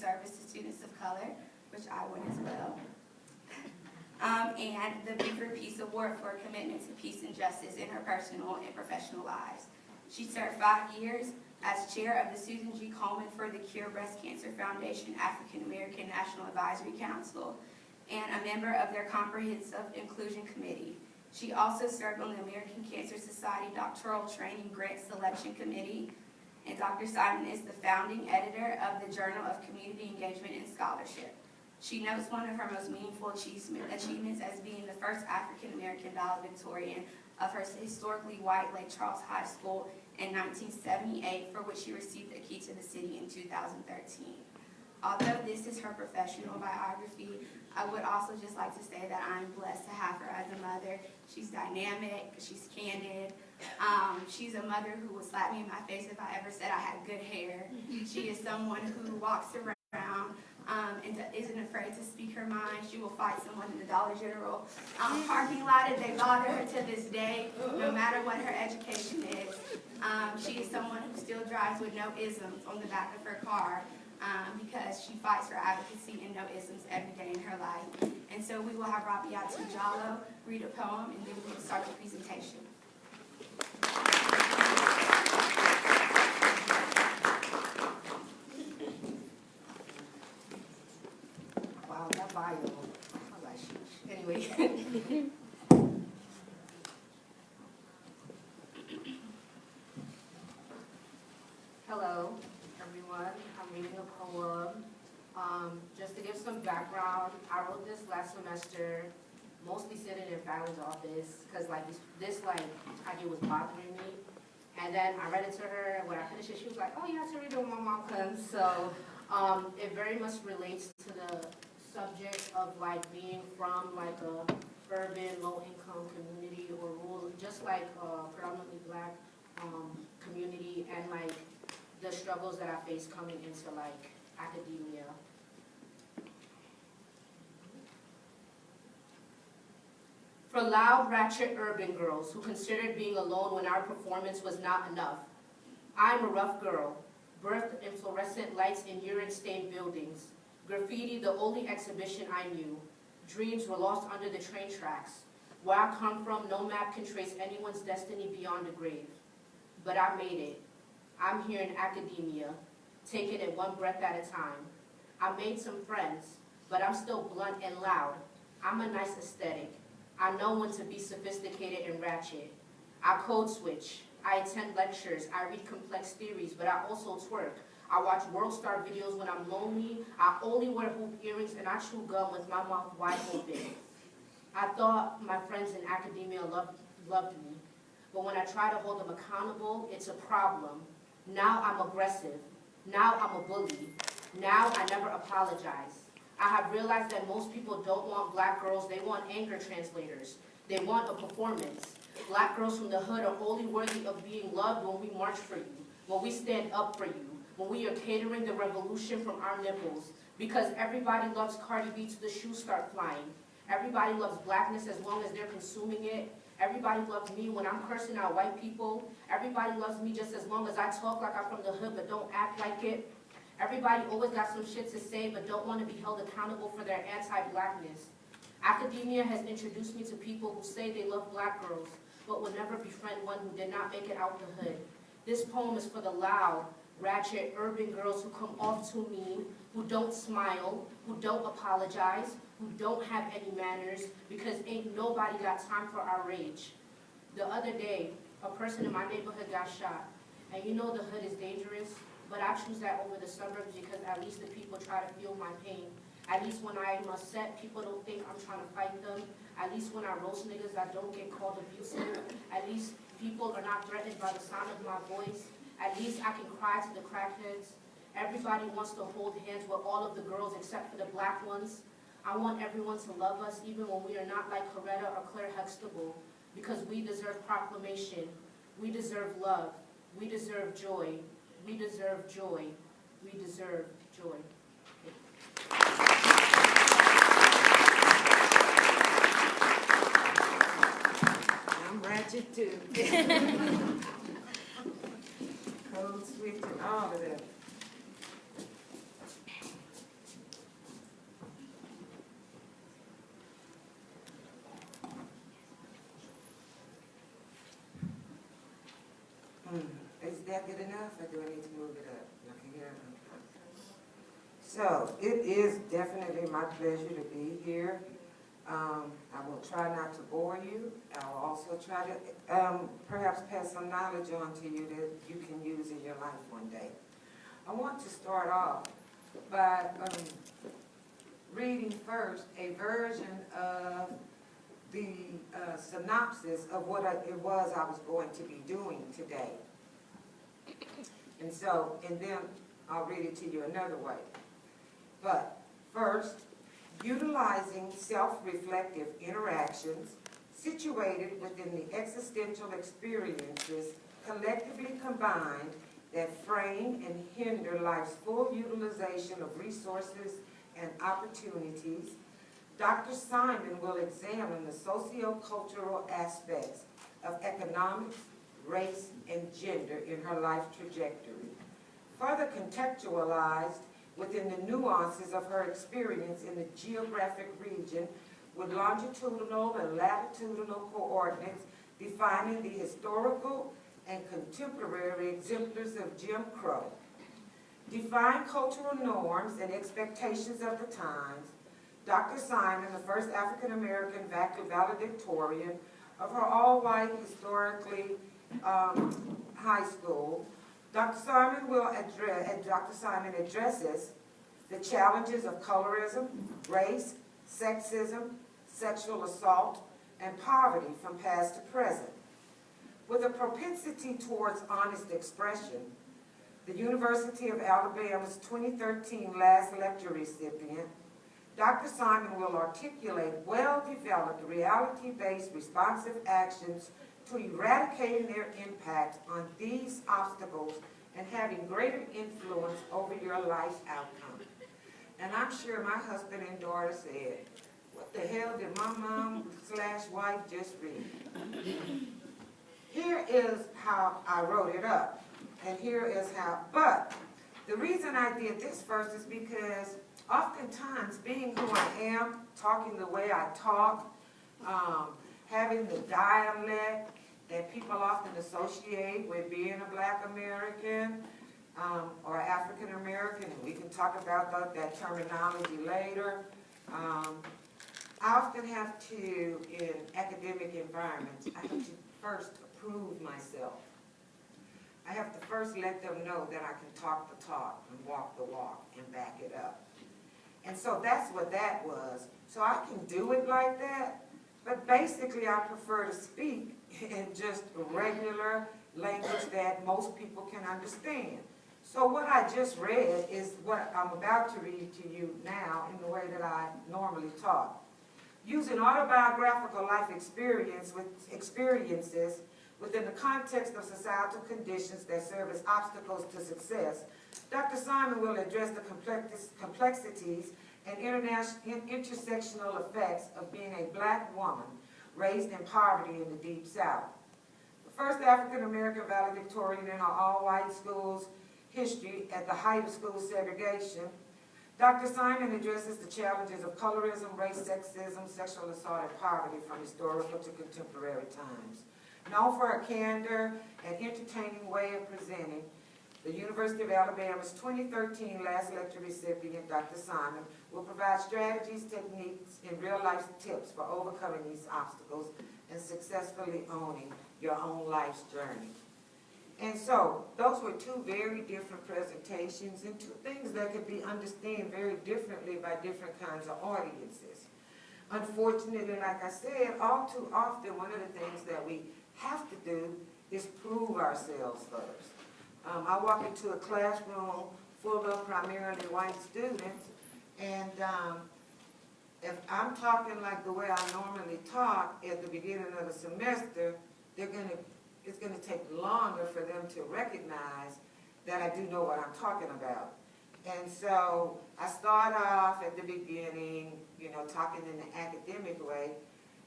service to students of color, which I would as well. And the Buford Peace Award for commitment to peace and justice in her personal and professional lives. She served 5 years as chair of the Susan G. Komen for the Cure Breast Cancer Foundation African American National Advisory Council and a member of their Comprehensive Inclusion Committee. She also served on the American Cancer Society Doctoral Training Grant Selection Committee, and Dr. Simon is the founding editor of the Journal of Community Engagement and Scholarship. She notes one of her most meaningful achievements as being the first African American valedictorian of her historically white Lake Charles High School in 1978, for which she received a key to the city in 2013. Although this is her professional biography, I would also just like to say that I'm blessed to have her as a mother. She's dynamic, she's candid. She's a mother who would slap me in my face if I ever said I had good hair. She is someone who walks around and isn't afraid to speak her mind. She will fight someone in the Dollar General parking lot if they bother her to this day, no matter what her education is. She is someone who still drives with no isms on the back of her car because she fights for advocacy and no isms every day in her life. And so we will have Rabiatu Jallo read a poem, and then we will start the presentation. Wow, that bio. I was like, sheesh. Anyway. Hello, everyone. I'm reading a poem. Just to give some background, I wrote this last semester, mostly sitting in Fallon's office, because this idea was bothering me. And then I read it to her, and when I finished it, she was like, oh, you have to read it when my mom comes. So it very much relates to the subject of being from a urban, low-income community or rural, just predominantly Black community, and the struggles that I face coming into academia. For loud, ratchet urban girls who considered being alone when our performance was not enough. I'm a rough girl, birthed in fluorescent lights in urine-stained buildings. Graffiti, the only exhibition I knew. Dreams were lost under the train tracks. Where I come from, no map can trace anyone's destiny beyond the grave. But I made it. I'm here in academia, taking it one breath at a time. I made some friends, but I'm still blunt and loud. I'm a nice aesthetic. I know when to be sophisticated and ratchet. I code switch. I attend lectures. I read complex theories, but I also twerk. I watch World Star videos when I'm lonely. I only wear hoop earrings, and I chew gum with my mouth wide open. I thought my friends in academia loved me, but when I try to hold them accountable, it's a problem. Now I'm aggressive. Now I'm a bully. Now I never apologize. I have realized that most people don't want Black girls, they want anger translators. They want a performance. Black girls from the hood are only worthy of being loved when we march for you, when we stand up for you, when we are catering the revolution from our nipples. Because everybody loves Cardi B till the shoes start flying. Everybody loves Blackness as long as they're consuming it. Everybody loves me when I'm cursing out white people. Everybody loves me just as long as I talk like I'm from the hood but don't act like it. Everybody always got some shit to say but don't want to be held accountable for their anti-Blackness. Academia has introduced me to people who say they love Black girls but will never befriend one who did not make it out the hood. This poem is for the loud, ratchet, urban girls who come off too mean, who don't smile, who don't apologize, who don't have any manners, because ain't nobody got time for our rage. The other day, a person in my neighborhood got shot. And you know the hood is dangerous, but I choose that over the suburbs because at least the people try to feel my pain. At least when I'm upset, people don't think I'm trying to fight them. At least when I roast niggas, I don't get called abusive. At least people are not threatened by the sound of my voice. At least I can cry to the crackheads. Everybody wants to hold hands with all of the girls except for the Black ones. I want everyone to love us even when we are not like Coretta or Claire Huxtable, because we deserve proclamation. We deserve love. We deserve joy. We deserve joy. We deserve joy. I'm ratchet too. Code switch and all of that. that good enough, or do I need to move it up? Y'all can hear me? So, it is definitely my pleasure to be here. I will try not to bore you. I will also try to perhaps pass some knowledge on to you that you can use in your life one day. I want to start off by reading first a version of the synopsis of what it was I was going to be doing today. And then I'll read it to you another way. But first, utilizing self-reflective interactions situated within the existential experiences collectively combined that frame and hinder life's full utilization of resources and opportunities, Dr. Simon will examine the socio-cultural aspects of economics, race, and gender in her life trajectory, further contextualized within the nuances of her experience in the geographic region with longitudinal and latitudinal coordinates defining the historical and contemporary exemplars of Jim Crow. Define cultural norms and expectations of the times. Dr. Simon, the first African-American valedictorian of her all-white historically high school, Dr. Simon addresses the challenges of colorism, race, sexism, sexual assault, and poverty from past to present. With a propensity towards honest expression, the University of Alabama's 2013 last lecture recipient, Dr. Simon will articulate well-developed, reality-based responsive actions to eradicating their impact on these obstacles and having greater influence over your life's outcome. And I'm sure my husband and daughter said, what the hell did my mom/wife just read? Here is how I wrote it up. And here is how, but the reason I did this first is because oftentimes being who I am, talking the way I talk, having the dialect that people often associate with being a Black American or African American, and we can talk about that terminology later. I often have to, in academic environments, I have to first prove myself. I have to first let them know that I can talk the talk and walk the walk and back it up. And so that's what that was. So I can do it like that, but basically I prefer to speak in just regular language that most people can understand. So what I just read is what I'm about to read to you now in the way that I normally talk. Using autobiographical life experiences within the context of societal conditions that serve as obstacles to success, Dr. Simon will address the complexities and intersectional effects of being a Black woman raised in poverty in the Deep South. The first African-American valedictorian in our all-white schools history at the height of school segregation, Dr. Simon addresses the challenges of colorism, race, sexism, sexual assault, and poverty from historical to contemporary times. Known for her candor and entertaining way of presenting, the University of Alabama's 2013 last lecture recipient, Dr. Simon, will provide strategies, techniques, and real-life tips for overcoming these obstacles and successfully owning your own life's journey. And so, those were two very different presentations and two things that could be understood very differently by different kinds of audiences. Unfortunately, like I said, all too often, one of the things that we have to do is prove ourselves first. I walk into a classroom full of primarily white students, and if I'm talking like the way I normally talk at the beginning of the semester, it's going to take longer for them to recognize that I do know what I'm talking about. And so I start off at the beginning, talking in an academic way,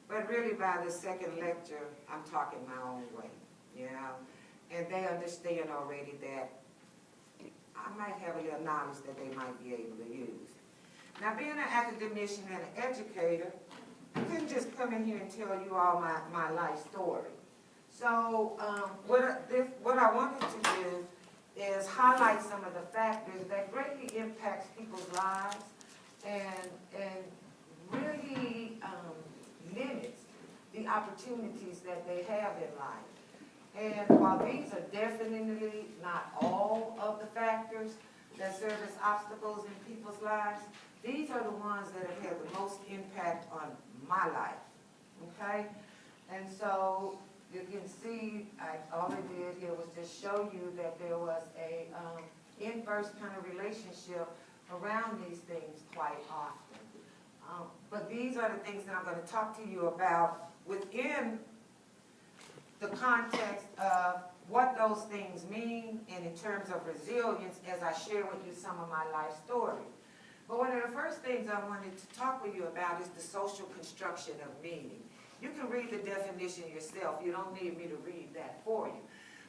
but really by the second lecture, I'm talking my own way, And they understand already that I might have a little knowledge that they might be able to use. Now, being an academician and an educator, I couldn't just come in here and tell you all my life story. So, what I wanted to do is highlight some of the factors that greatly impacts people's lives and really limits the opportunities that they have in life. And while these are definitely not all of the factors that serve as obstacles in people's lives, these are the ones that have had the most impact on my life, okay? And so you can see, all I did here was just show you that there was a inverse kind of relationship around these things quite often. But these are the things that I'm going to talk to you about within the context of what those things mean and in terms of resilience as I share with you some of my life stories. But one of the first things I wanted to talk with you about is the social construction of meaning. You can read the definition yourself. You don't need me to read that for you.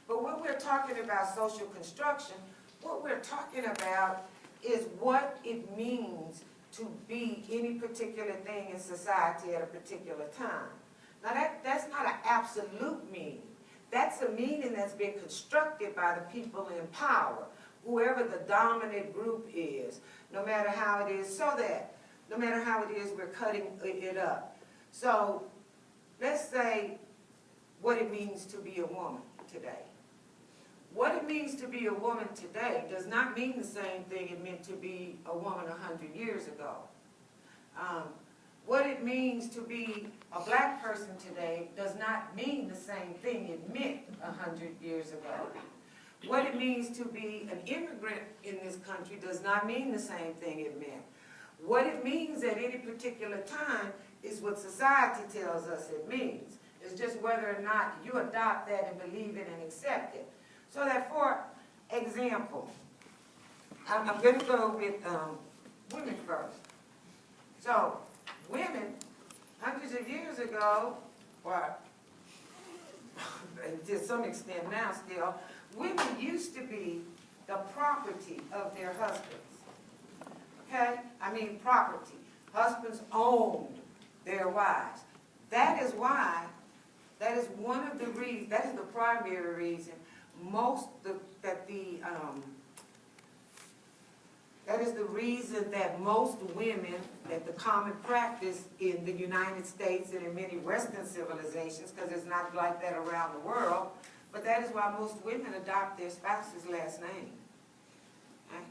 But when we're talking about social construction, what we're talking about is what it means to be any particular thing in society at a particular time. Now that's not an absolute meaning. That's a meaning that's been constructed by the people in power, whoever the dominant group is, no matter how it is, so that no matter how it is, we're cutting it up. So let's say what it means to be a woman today. What it means to be a woman today does not mean the same thing it meant to be a woman 100 years ago. What it means to be a black person today does not mean the same thing it meant 100 years ago. What it means to be an immigrant in this country does not mean the same thing it meant. What it means at any particular time is what society tells us it means. It's just whether or not you adopt that and believe it and accept it. So that, for example, I'm going to go with women first. So, women, hundreds of years ago, or to some extent now still, women used to be the property of their husbands. Okay? I mean property. Husbands owned their wives. That is why, that is one of the reasons, that is the primary reason that is the reason that most women, that the common practice in the United States and in many Western civilizations, because it's not like that around the world, but that is why most women adopt their spouse's last name. Okay?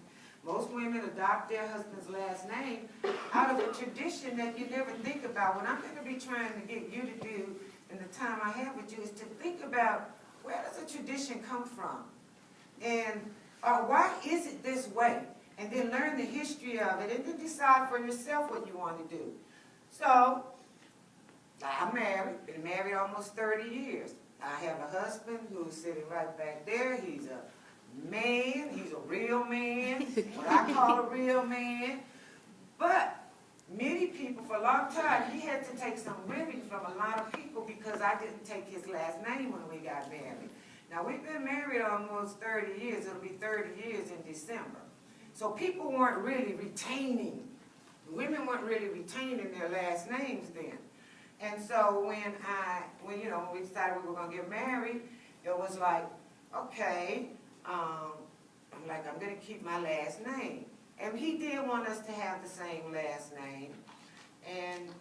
Most women adopt their husband's last name out of a tradition that you never think about. What I'm going to be trying to get you to do in the time I have with you is to think about, where does a tradition come from? And why is it this way? And then learn the history of it, and then decide for yourself what you want to do. So, I'm married, been married almost 30 years. I have a husband who's sitting right back there. He's a man, he's a real man, what I call a real man. But many people, for a long time, he had to take some ribbing from a lot of people because I didn't take his last name when we got married. Now, we've been married almost 30 years. It'll be 30 years in December. So people weren't really retaining, women weren't really retaining their last names then. And so when we decided we were going to get married, it was like, okay, I'm going to keep my last name. And he did want us to have the same last name. And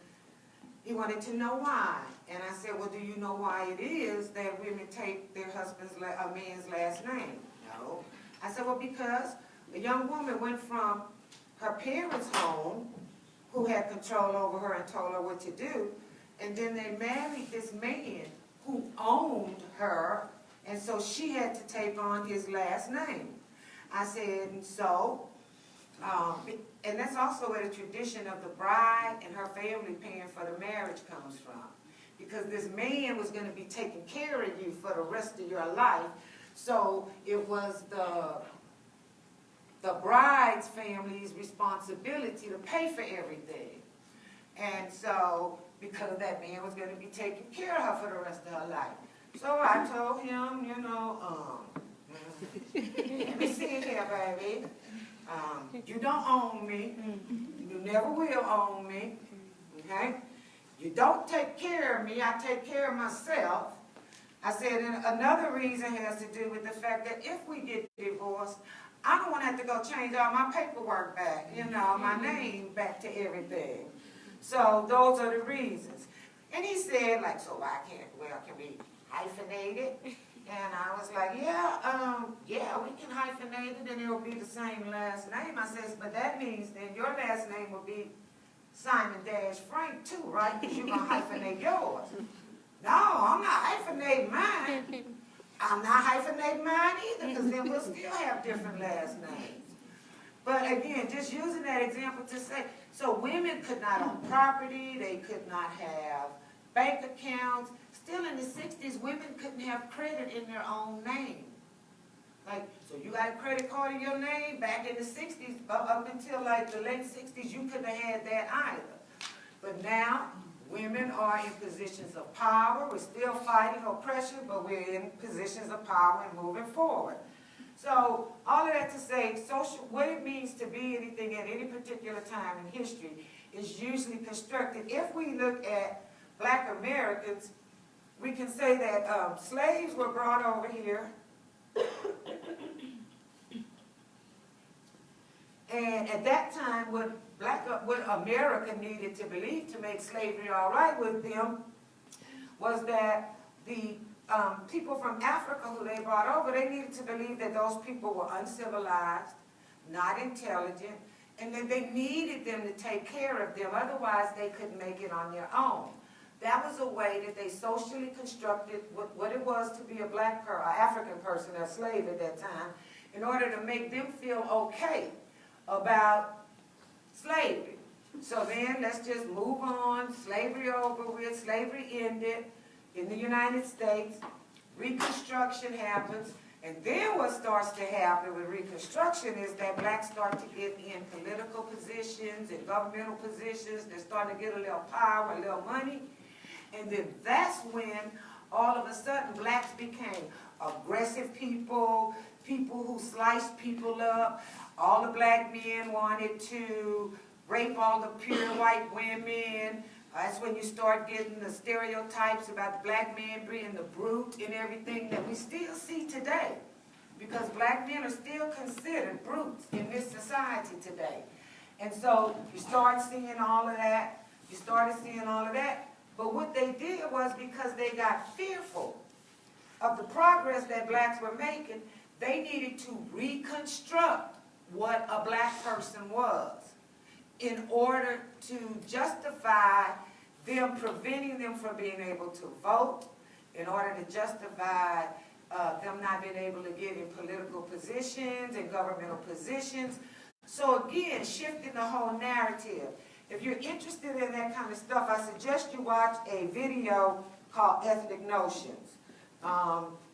he wanted to know why. And I said, well, do you know why it is that women take their a man's last name? No. I said, well, because a young woman went from her parents' home, who had control over her and told her what to do, and then they married this man who owned her, and so she had to take on his last name. I said, and so, and that's also where the tradition of the bride and her family paying for the marriage comes from. Because this man was going to be taking care of you for the rest of your life, so it was the bride's family's responsibility to pay for everything. And so, because that man was going to be taking care of her for the rest of her life. So I told him, let me see it here, baby. You don't own me. You never will own me. Okay? You don't take care of me. I take care of myself. I said, and another reason has to do with the fact that if we get divorced, I don't want to have to go change all my paperwork back, my name back to everything. So those are the reasons. And he said, like, so why can't, well, can we hyphenate it? And I was like, yeah, we can hyphenate it and it'll be the same last name. I says, but that means then your last name will be Simon-Frank too, right? Because you're going to hyphenate yours. No, I'm not hyphenating mine. I'm not hyphenating mine either, because then we'll still have different last names. But again, just using that example to say, so women could not own property, they could not have bank accounts. Still in the 60s, women couldn't have credit in their own name. Like, so you got a credit card in your name back in the 60s, up until like the late 60s, you couldn't have had that either. But now, women are in positions of power. We're still fighting oppression, but we're in positions of power and moving forward. So all of that to say, what it means to be anything at any particular time in history is usually constructed. If we look at Black Americans, we can say that slaves were brought over here. And at that time, what America needed to believe to make slavery all right with them was that the people from Africa who they brought over, they needed to believe that those people were uncivilized, not intelligent, and that they needed them to take care of them. Otherwise, they couldn't make it on their own. That was a way that they socially constructed what it was to be a black or African person, a slave at that time, in order to make them feel okay about slavery. So then let's just move on. Slavery over with. Slavery ended in the United States. Reconstruction happens. And then what starts to happen with Reconstruction is that blacks start to get in political positions and governmental positions. They start to get a little power, a little money. And then that's when all of a sudden blacks became aggressive people, people who sliced people up. All the black men wanted to rape all the pure white women. That's when you start getting the stereotypes about the black man being the brute and everything that we still see today. Because black men are still considered brutes in this society today. And so you start seeing all of that. You started seeing all of that. But what they did was, because they got fearful of the progress that blacks were making, they needed to reconstruct what a black person was in order to justify them preventing them from being able to vote, in order to justify them not being able to get in political positions and governmental positions. So again, shifting the whole narrative. If you're interested in that kind of stuff, I suggest you watch a video called Ethnic Notions.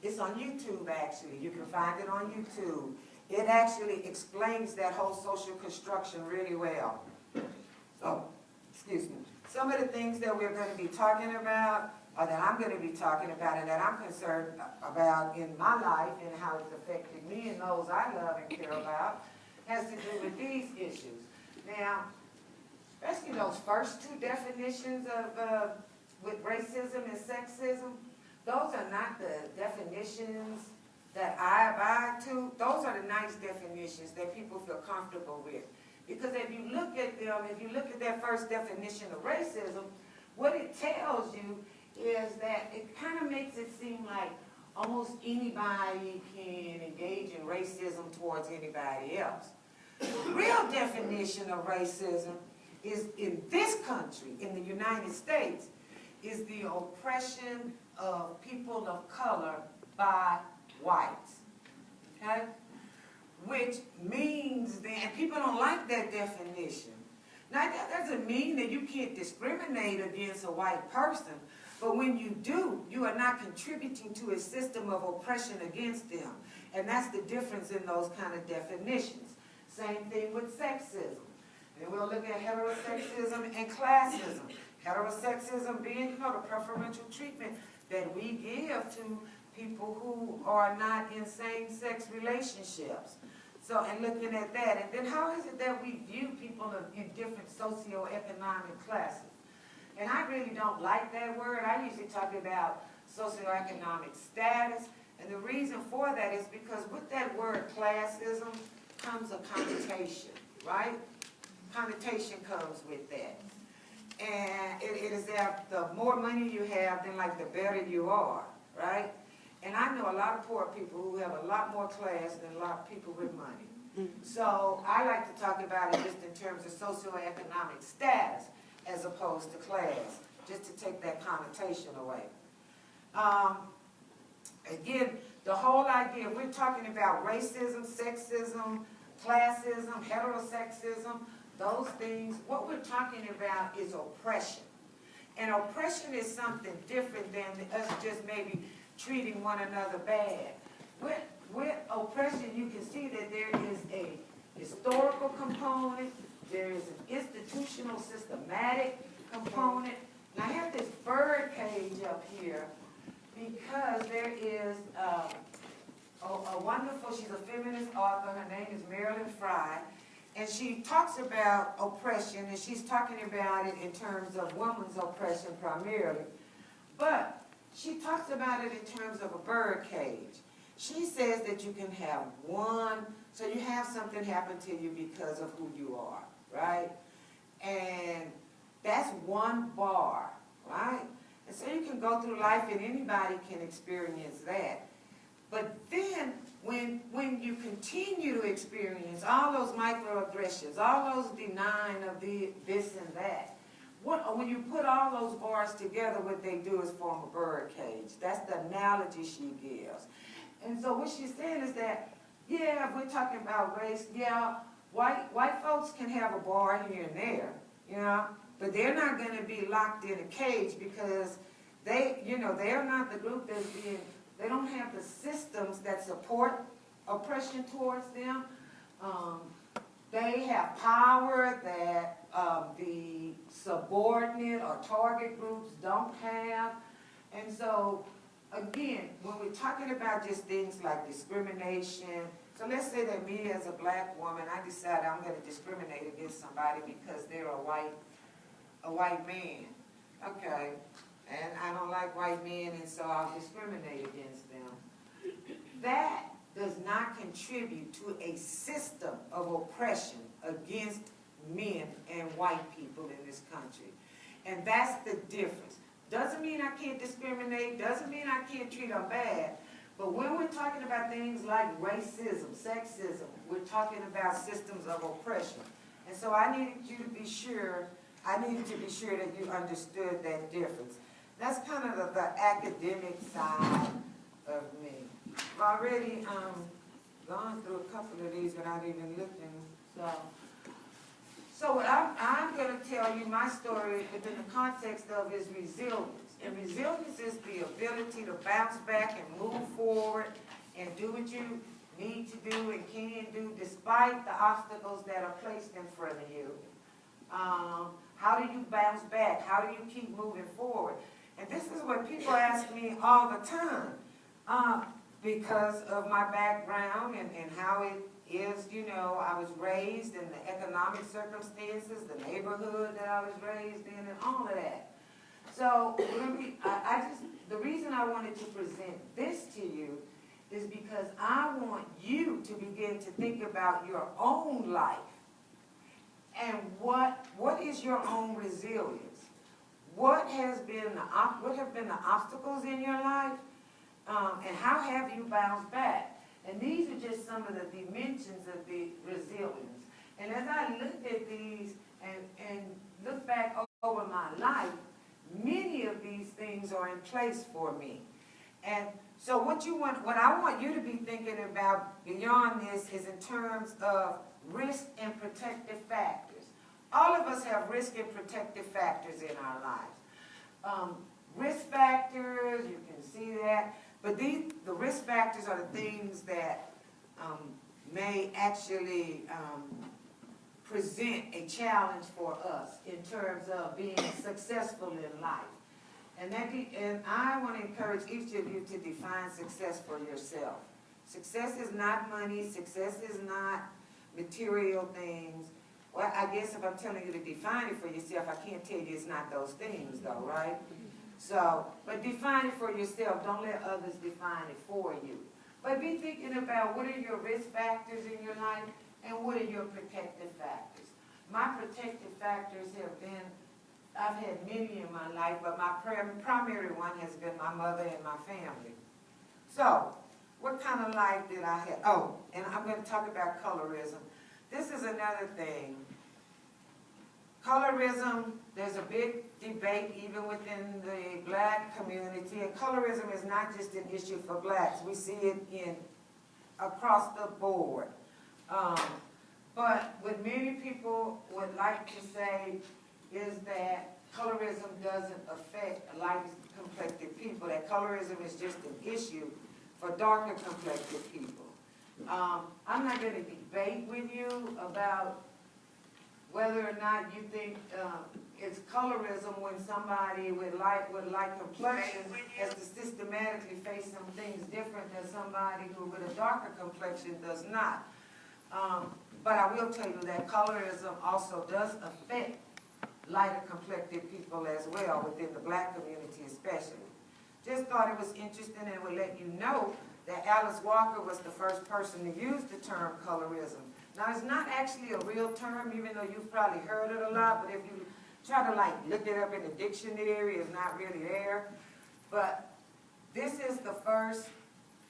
It's on YouTube, actually. You can find it on YouTube. It actually explains that whole social construction really well. So, excuse me. Some of the things that we're going to be talking about, or that I'm going to be talking about, and that I'm concerned about in my life and how it's affected me and those I love and care about, has to do with these issues. Now, especially those first two definitions of with racism and sexism, those are not the definitions that I abide to. Those are the nice definitions that people feel comfortable with. Because if you look at them, if you look at that first definition of racism, what it tells you is that it kind of makes it seem like almost anybody can engage in racism towards anybody else. The real definition of racism is, in this country, in the United States, is the oppression of people of color by whites. Okay? Which means that people don't like that definition. Now, that doesn't mean that you can't discriminate against a white person, but when you do, you are not contributing to a system of oppression against them. And that's the difference in those kind of definitions. Same thing with sexism. And we'll look at heterosexism and classism. Heterosexism being, the preferential treatment that we give to people who are not in same-sex relationships. So, and looking at that, and then how is it that we view people in different socioeconomic classes? And I really don't like that word. I usually talk about socioeconomic status. And the reason for that is because with that word classism comes a connotation, right? Connotation comes with that. And it is that the more money you have, then like the better you are, right? And I know a lot of poor people who have a lot more class than a lot of people with money. So I like to talk about it just in terms of socioeconomic status as opposed to class, just to take that connotation away. Again, the whole idea, we're talking about racism, sexism, classism, heterosexism, those things. What we're talking about is oppression. And oppression is something different than us just maybe treating one another bad. With oppression, you can see that there is a historical component, there is an institutional, systematic component. And I have this bird cage up here because there is a wonderful, she's a feminist author, her name is Marilyn Fry, and she talks about oppression, and she's talking about it in terms of women's oppression primarily. But she talks about it in terms of a bird cage. She says that you can have one, so you have something happen to you because of who you are, right? And that's one bar, right? And so you can go through life and anybody can experience that. But then when you continue to experience all those microaggressions, all those denying of this and that, when you put all those bars together, what they do is form a bird cage. That's the analogy she gives. And so what she's saying is that, yeah, if we're talking about race, yeah, white folks can have a bar here and there, you know, but they're not going to be locked in a cage because they, you know, they're not the group that's being, they don't have the systems that support oppression towards them. They have power that the subordinate or target groups don't have. And so, again, when we're talking about just things like discrimination, so let's say that me as a black woman, I decide I'm going to discriminate against somebody because they're a white man. Okay, and I don't like white men, and so I'll discriminate against them. That does not contribute to a system of oppression against men and white people in this country. And that's the difference. Doesn't mean I can't discriminate, doesn't mean I can't treat them bad, but when we're talking about things like racism, sexism, we're talking about systems of oppression. And so I needed you to be sure, that you understood that difference. That's kind of the academic side of me. I've already gone through a couple of these without even looking, so what I'm going to tell you my story within the context of is resilience. And resilience is the ability to bounce back and move forward and do what you need to do and can do despite the obstacles that are placed in front of you. How do you bounce back? How do you keep moving forward? And this is what people ask me all the time because of my background and how it is, you know, I was raised in the economic circumstances, the neighborhood that I was raised in, and all of that. So the reason I wanted to present this to you is because I want you to begin to think about your own life and what is your own resilience? What have been the obstacles in your life, and how have you bounced back? And these are just some of the dimensions of the resilience. And as I looked at these and look back over my life, many of these things are in place for me. And so what I want you to be thinking about beyond this is in terms of risk and protective factors. All of us have risk and protective factors in our lives. Risk factors, you can see that. But the risk factors are the things that may actually present a challenge for us in terms of being successful in life. And I want to encourage each of you to define success for yourself. Success is not money. Success is not material things. Well, I guess if I'm telling you to define it for yourself, I can't tell you it's not those things, though, right? So, but define it for yourself. Don't let others define it for you. But be thinking about what are your risk factors in your life and what are your protective factors. My protective factors have been, I've had many in my life, but my primary one has been my mother and my family. So, what kind of life did I have? Oh, and I'm going to talk about colorism. This is another thing. Colorism, there's a big debate even within the black community, and colorism is not just an issue for blacks. We see it across the board. But what many people would like to say is that colorism doesn't affect light-complected people, that colorism is just an issue for darker complected people. I'm not going to debate with you about whether or not you think it's colorism when somebody with light complexion has to systematically face some things different than somebody who with a darker complexion does not. But I will tell you that colorism also does affect lighter complected people as well, within the black community especially. Just thought it was interesting and would let you know that Alice Walker was the first person to use the term colorism. Now, it's not actually a real term, even though you've probably heard it a lot, but if you try to look it up in the dictionary, it's not really there. But this is the first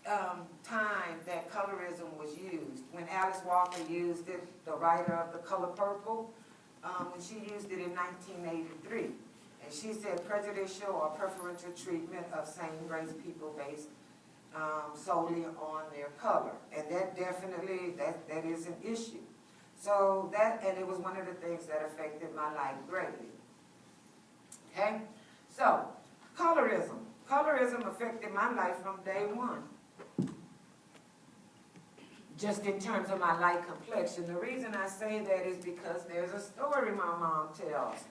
time that colorism was used. When Alice Walker used it, the writer of The Color Purple, when she used it in 1983. And she said prejudicial or preferential treatment of same-race people based solely on their color. And that definitely, that is an issue. So that, and it was one of the things that affected my life greatly. Okay? So, colorism. Colorism affected my life from day one. Just in terms of my light complexion. The reason I say that is because there's a story my mom tells.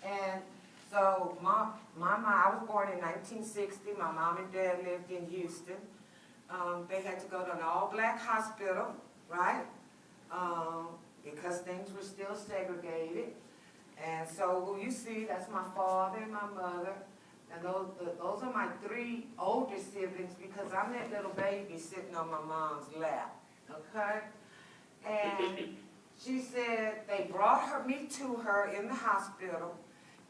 And so my mom, I was born in 1960. My mom and dad lived in Houston. They had to go to an all-black hospital, right? Because things were still segregated. And so who you see, that's my father and my mother. And those are my three older siblings because I'm that little baby sitting on my mom's lap, okay? And she said they brought me to her in the hospital.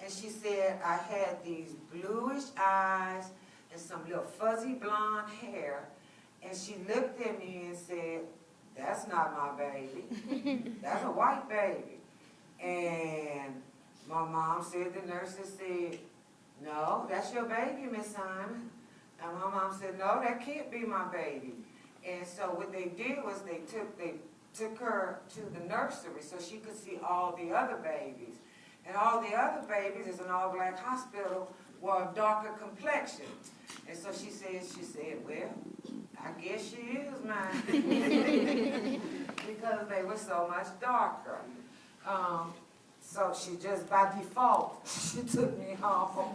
And she said I had these bluish eyes and some little fuzzy blonde hair. And she looked at me and said, "That's not my baby. That's a white baby." And my mom said, the nurses said, "No, that's your baby, Miss Simon." And my mom said, "No, that can't be my baby." And so what they did was they took her to the nursery so she could see all the other babies. And all the other babies, it's an all-black hospital, were of darker complexion. And so she said, "Well, I guess she is mine." Because they were so much darker. So she just, by default, she took me home.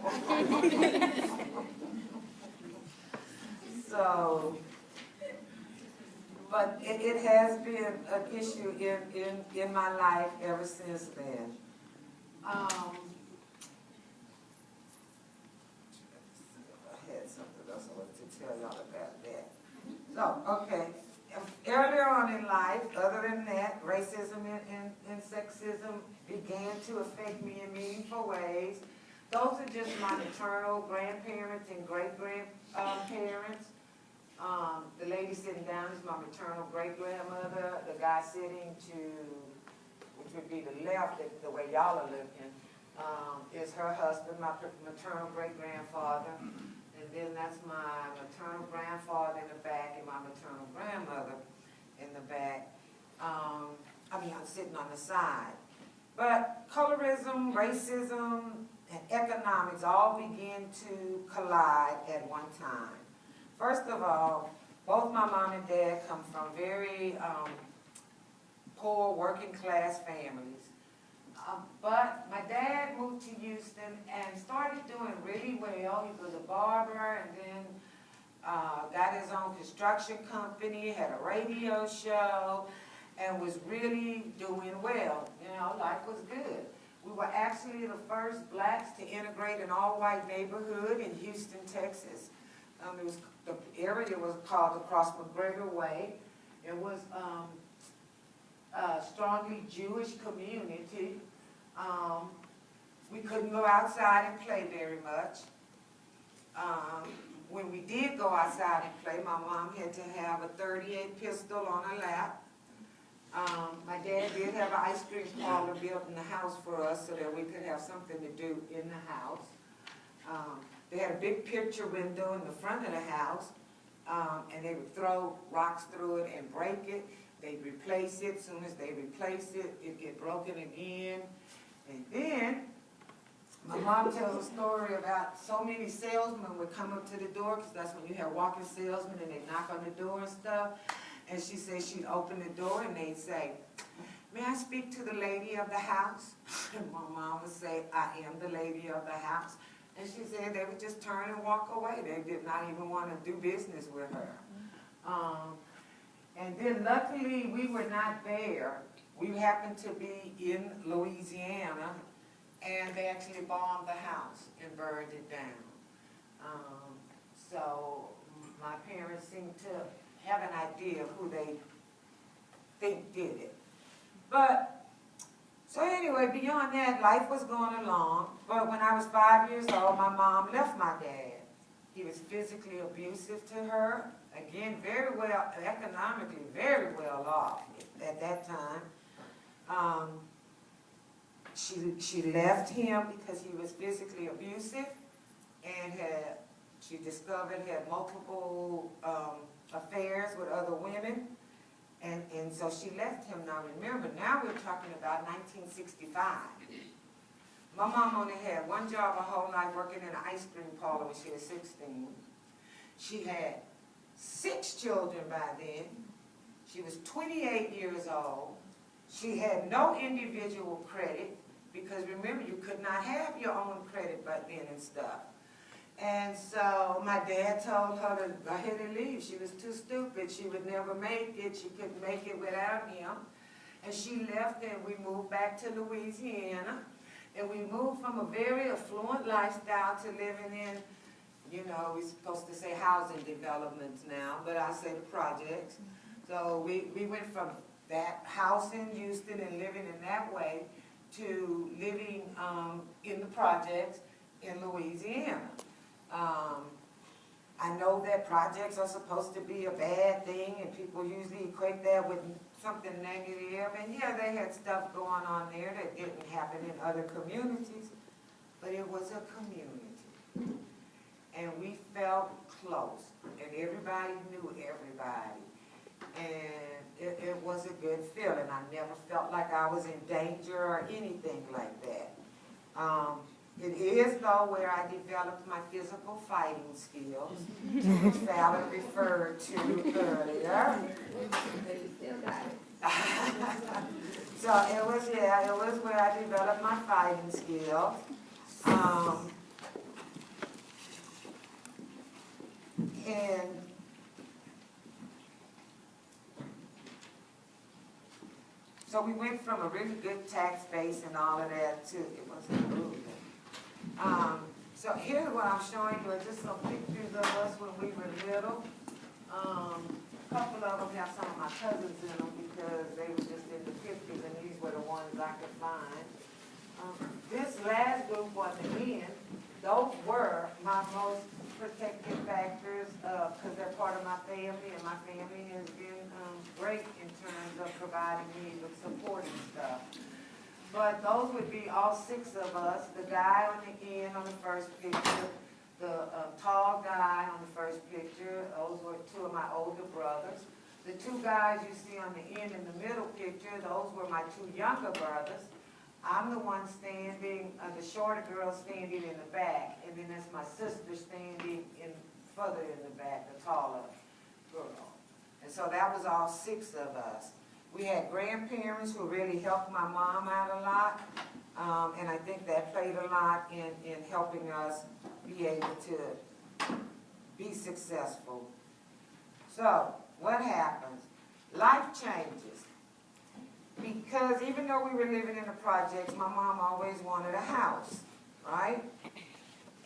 So, but it has been an issue in my life ever since then. I had something else I wanted to tell y'all about that. So, okay. Earlier on in life, other than that, racism and sexism began to affect me in meaningful ways. Those are just my maternal grandparents and great-grandparents. The lady sitting down is my maternal great-grandmother. The guy sitting to, which would be the left, the way y'all are looking, is her husband, my maternal great-grandfather. And then that's my maternal grandfather in the back and my maternal grandmother in the back. I'm sitting on the side. But colorism, racism, and economics all began to collide at one time. First of all, both my mom and dad come from very poor working class families. But my dad moved to Houston and started doing really well. He was a barber and then got his own construction company, had a radio show, and was really doing well. You know, life was good. We were actually the first blacks to integrate an all-white neighborhood in Houston, Texas. The area was called Across McGregor Way. It was a strongly Jewish community. We couldn't go outside and play very much. When we did go outside and play, my mom had to have a .38 pistol on her lap. My dad did have an ice cream parlor built in the house for us so that we could have something to do in the house. They had a big picture window in the front of the house, and they would throw rocks through it and break it. They'd replace it. As soon as they replace it, it'd get broken again. And then my mom tells a story about so many salesmen would come up to the door, because that's when you have walking salesmen and they knock on the door and stuff. And she said she'd open the door and they'd say, "May I speak to the lady of the house?" And my mom would say, "I am the lady of the house." And she said they would just turn and walk away. They did not even want to do business with her. And then luckily we were not there. We happened to be in Louisiana, and they actually bombed the house and burned it down. So my parents seem to have an idea of who they think did it. But, so anyway, beyond that, life was going along. But when I was 5 years old, my mom left my dad. He was physically abusive to her. Again, very well, economically, very well off at that time. She left him because he was physically abusive, and she discovered had multiple affairs with other women, and so she left him. Now remember, now we're talking about 1965. My mom only had one job her whole life, working in an ice cream parlor when she was 16. She had 6 children by then. She was 28 years old. She had no individual credit, because remember, you could not have your own credit back then and stuff. And so my dad told her to go ahead and leave. She was too stupid. She would never make it. She couldn't make it without him. And she left, and we moved back to Louisiana. And we moved from a very affluent lifestyle to living in, you know, we're supposed to say housing developments now, but I say the projects. So we went from that house in Houston and living in that way to living in the projects in Louisiana. I know that projects are supposed to be a bad thing, and people usually equate that with something negative. And yeah, they had stuff going on there that didn't happen in other communities, but it was a community. And we felt close, and everybody knew everybody. And it was a good feeling. I never felt like I was in danger or anything like that. It is, though, where I developed my physical fighting skills, which Fallon referred to earlier. But you still got it. So it was where I developed my fighting skills. And so we went from a really good tax base and all of that to, it wasn't moving. So here's what I'm showing you, just some pictures of us when we were little. A couple of them have some of my cousins in them because they were just in the 50s, and these were the ones I could find. This last group on the end, those were my most protective factors because they're part of my family, and my family has been great in terms of providing me with support and stuff. But those would be all 6 of us. The guy on the end on the first picture, the tall guy on the first picture, those were 2 of my older brothers. The 2 guys you see on the end in the middle picture, those were my 2 younger brothers. I'm the one standing, the shorter girl standing in the back, and then that's my sister standing further in the back, the taller girl. And so that was all 6 of us. We had grandparents who really helped my mom out a lot, and I think that played a lot in helping us be able to be successful. So, what happens? Life changes. because even though we were living in the projects, my mom always wanted a house, right?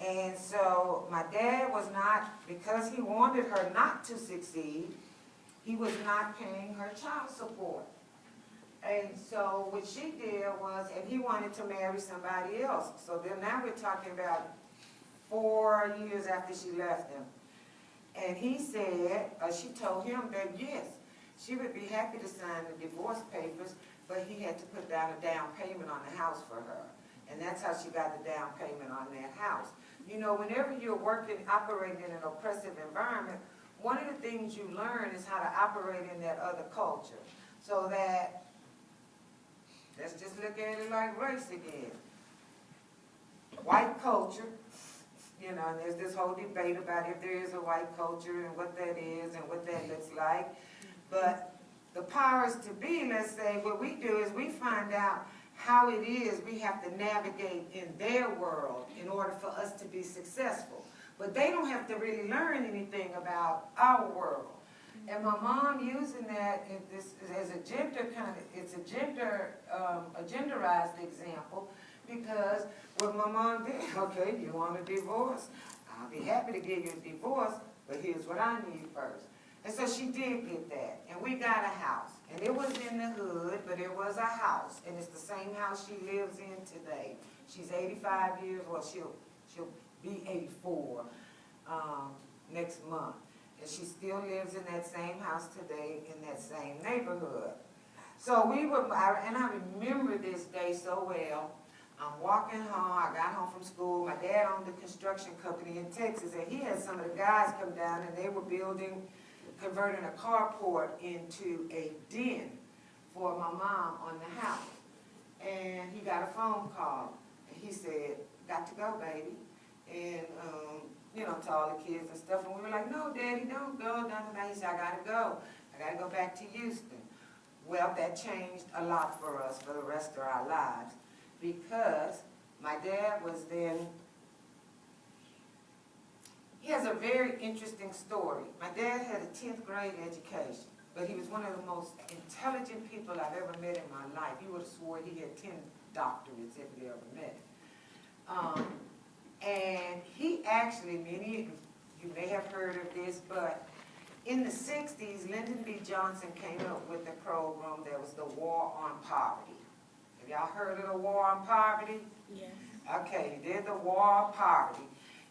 And so my dad was not, because he wanted her not to succeed, he was not paying her child support. And so what she did was, and he wanted to marry somebody else. So then now we're talking about 4 years after she left him. And he said, she told him that yes, she would be happy to sign the divorce papers, but he had to put down a down payment on the house for her. And that's how she got the down payment on that house. You know, whenever you're working, operating in an oppressive environment, one of the things you learn is how to operate in that other culture. So that, let's just look at it like race again. White culture, you know, and there's this whole debate about if there is a white culture and what that is and what that looks like. But the powers to be, let's say, what we do is we find out how it is we have to navigate in their world in order for us to be successful. But they don't have to really learn anything about our world. And my mom using that as a gender kind of, it's a genderized example, because what my mom did, okay, you want a divorce? I'll be happy to give you a divorce, but here's what I need first. And so she did get that, and we got a house. And it was in the hood, but it was a house, and it's the same house she lives in today. She's 85 years, well, she'll be 84 next month. And she still lives in that same house today, in that same neighborhood. So we were, and I remember this day so well. I'm walking home, I got home from school, my dad owned a construction company in Texas, and he had some of the guys come down, and they were converting a carport into a den for my mom on the house. And he got a phone call, and he said, got to go, baby. And, you know, to all the kids and stuff, and we were like, no, Daddy, don't go, nothing. He said, I gotta go back to Houston. Well, that changed a lot for us for the rest of our lives, because my dad was then, he has a very interesting story. My dad had a 10th grade education, but he was one of the most intelligent people I've ever met in my life. He would have swore he had 10 doctorates if he ever met him. And he actually, you may have heard of this, but in the 60s, Lyndon B. Johnson came up with a program that was the War on Poverty. Have y'all heard of the War on Poverty? Yes. Okay, he did the War on Poverty.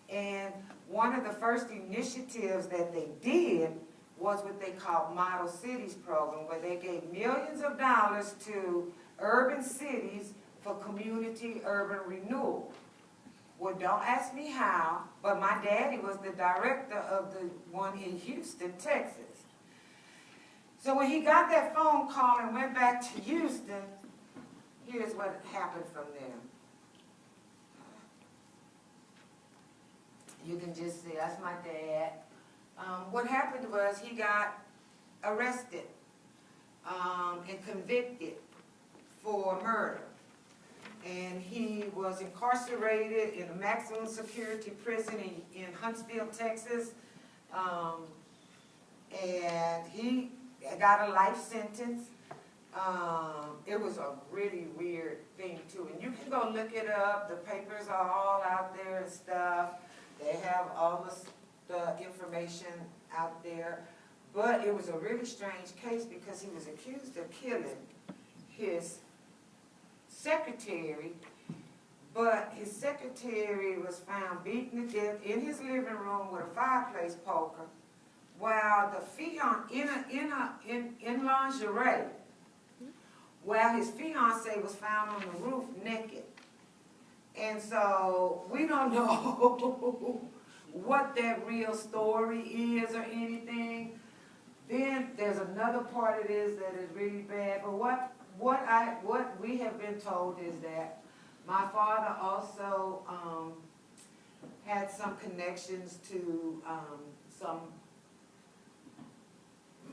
And one of the first initiatives that they did was what they called Model Cities program, where they gave millions of dollars to urban cities for community urban renewal. Well, don't ask me how, but my daddy was the director of the one in Houston, Texas. So when he got that phone call and went back to Houston, here's what happened from there. You can just see, that's my dad. What happened was he got arrested and convicted for murder. And he was incarcerated in a maximum security prison in Huntsville, Texas. And he got a life sentence. It was a really weird thing too. And you can go look it up. The papers are all out there and stuff. They have all the information out there. But it was a really strange case because he was accused of killing his secretary, but his secretary was found beaten to death in his living room with a fireplace poker, while the in lingerie, while his fiance was found on the roof naked. And so we don't know what that real story is or anything. Then there's another part of this that is really bad. But what we have been told is that my father also had some connections to some,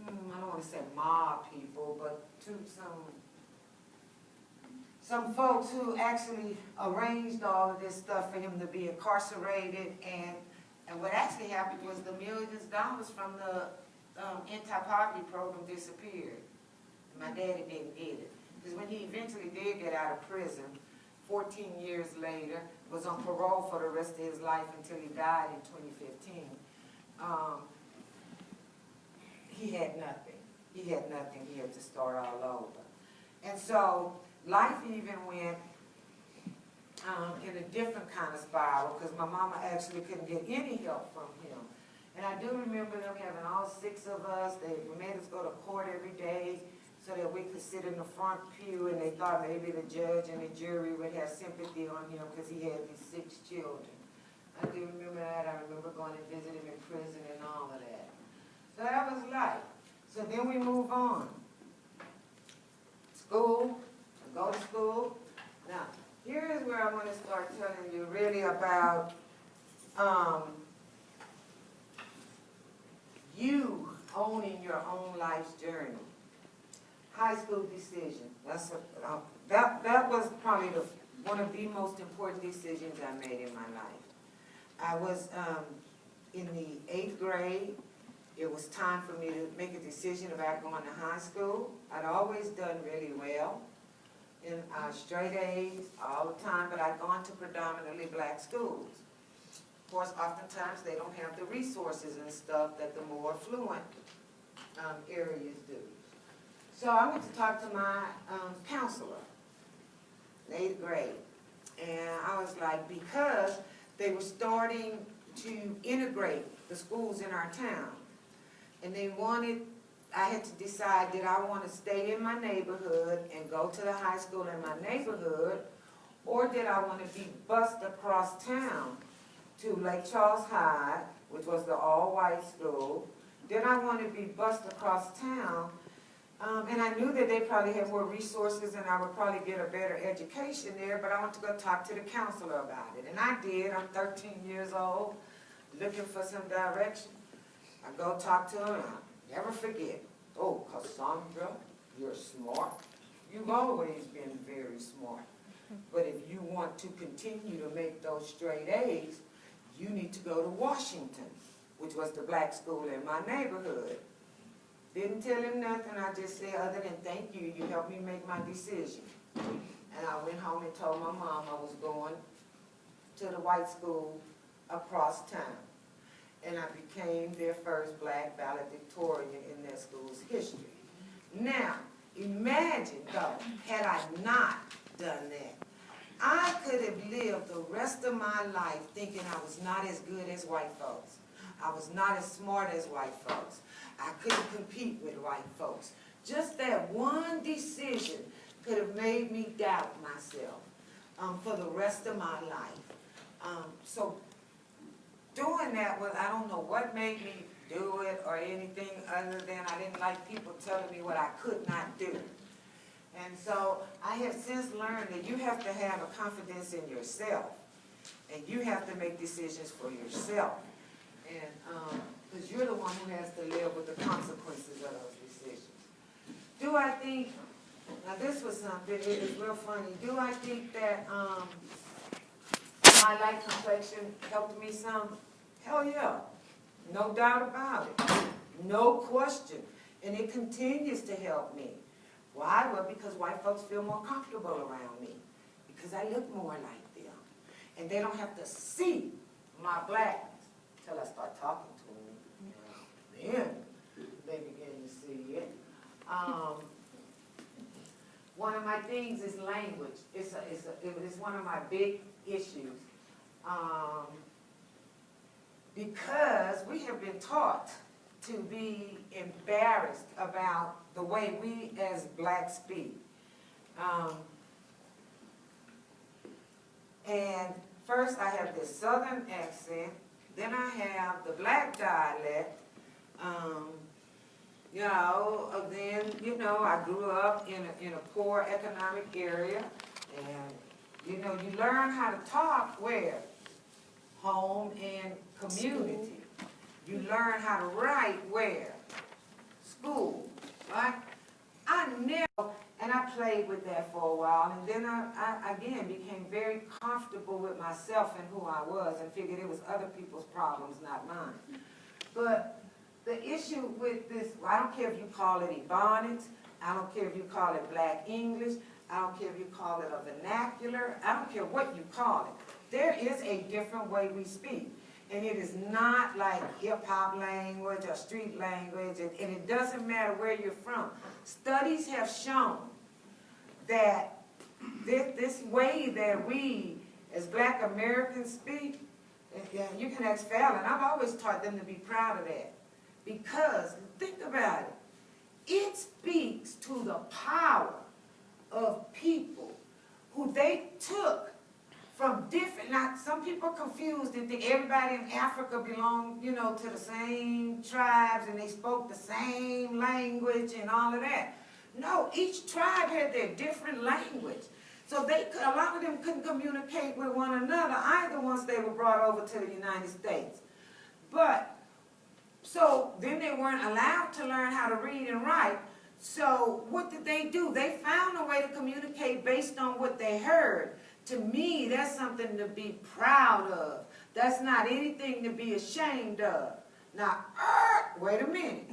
I don't want to say mob people, but to some folks who actually arranged all of this stuff for him to be incarcerated. And what actually happened was the millions of dollars from the anti-poverty program disappeared. My daddy didn't get it. Because when he eventually did get out of prison, 14 years later, was on parole for the rest of his life until he died in 2015. He had nothing. He had nothing. He had to start all over. And so life even went in a different kind of spiral because my mama actually couldn't get any help from him. And I do remember them having all 6 of us. They made us go to court every day so that we could sit in the front pew, and they thought maybe the judge and the jury would have sympathy on him because he had these 6 children. I do remember that. I remember going and visiting him in prison and all of that. So that was life. So then we move on. School, I go to school. Now, here is where I want to start telling you really about you owning your own life's journey. High school decision. That was probably one of the most important decisions I made in my life. I was in the 8th grade. It was time for me to make a decision about going to high school. I'd always done really well in straight A's all the time, but I'd gone to predominantly black schools. Of course, oftentimes they don't have the resources and stuff that the more affluent areas do. So I went to talk to my counselor in 8th grade. And I was like, because they were starting to integrate the schools in our town. And they wanted, I had to decide, did I want to stay in my neighborhood and go to the high school in my neighborhood, or did I want to be bused across town to Lake Charles High, which was the all-white school? Did I want to be bused across town? And I knew that they probably had more resources and I would probably get a better education there, but I went to go talk to the counselor about it. And I did. I'm 13 years old, looking for some direction. I go talk to him, and I never forget. Oh, Cassandra, you're smart. You've always been very smart. But if you want to continue to make those straight A's, you need to go to Washington, which was the black school in my neighborhood. Didn't tell him nothing. I just said, other than thank you, you helped me make my decision. And I went home and told my mom I was going to the white school across town. And I became their first black valedictorian in their school's history. Now, imagine though, had I not done that, I could have lived the rest of my life thinking I was not as good as white folks. I was not as smart as white folks. I couldn't compete with white folks. Just that one decision could have made me doubt myself for the rest of my life. So doing that was, I don't know what made me do it or anything other than I didn't like people telling me what I could not do. And so I have since learned that you have to have a confidence in yourself, and you have to make decisions for yourself. And because you're the one who has to live with the consequences of those decisions. Do I think, now this was something, it is real funny, do I think that my light complexion helped me some? Hell yeah, no doubt about it, no question. And it continues to help me. Why? Well, because white folks feel more comfortable around me, because I look more like them. And they don't have to see my blackness until I start talking to them. Then they begin to see it. One of my things is language. It's one of my big issues. Because we have been taught to be embarrassed about the way we as blacks speak. And first I have this southern accent, then I have the black dialect, then, I grew up in a poor economic area, and, you learn how to talk where? Home and community. You learn how to write where? School, right? And I played with that for a while, and then I again became very comfortable with myself and who I was, and figured it was other people's problems, not mine. But the issue with this, I don't care if you call it Ebonics, I don't care if you call it black English. I don't care if you call it a vernacular. I don't care what you call it. There is a different way we speak. And it is not like hip-hop language or street language, and it doesn't matter where you're from. Studies have shown that this way that we, as black Americans, speak, and you can ask Fallon, I've always taught them to be proud of that. Because, think about it, it speaks to the power of people who they took from different, not, some people are confused and think everybody in Africa belonged, you know, to the same tribes and they spoke the same language and all of that. No, each tribe had their different language. So they could, a lot of them couldn't communicate with one another either once they were brought over to the United States. But, so then they weren't allowed to learn how to read and write. So what did they do? They found a way to communicate based on what they heard. To me, that's something to be proud of. That's not anything to be ashamed of. Now, wait a minute.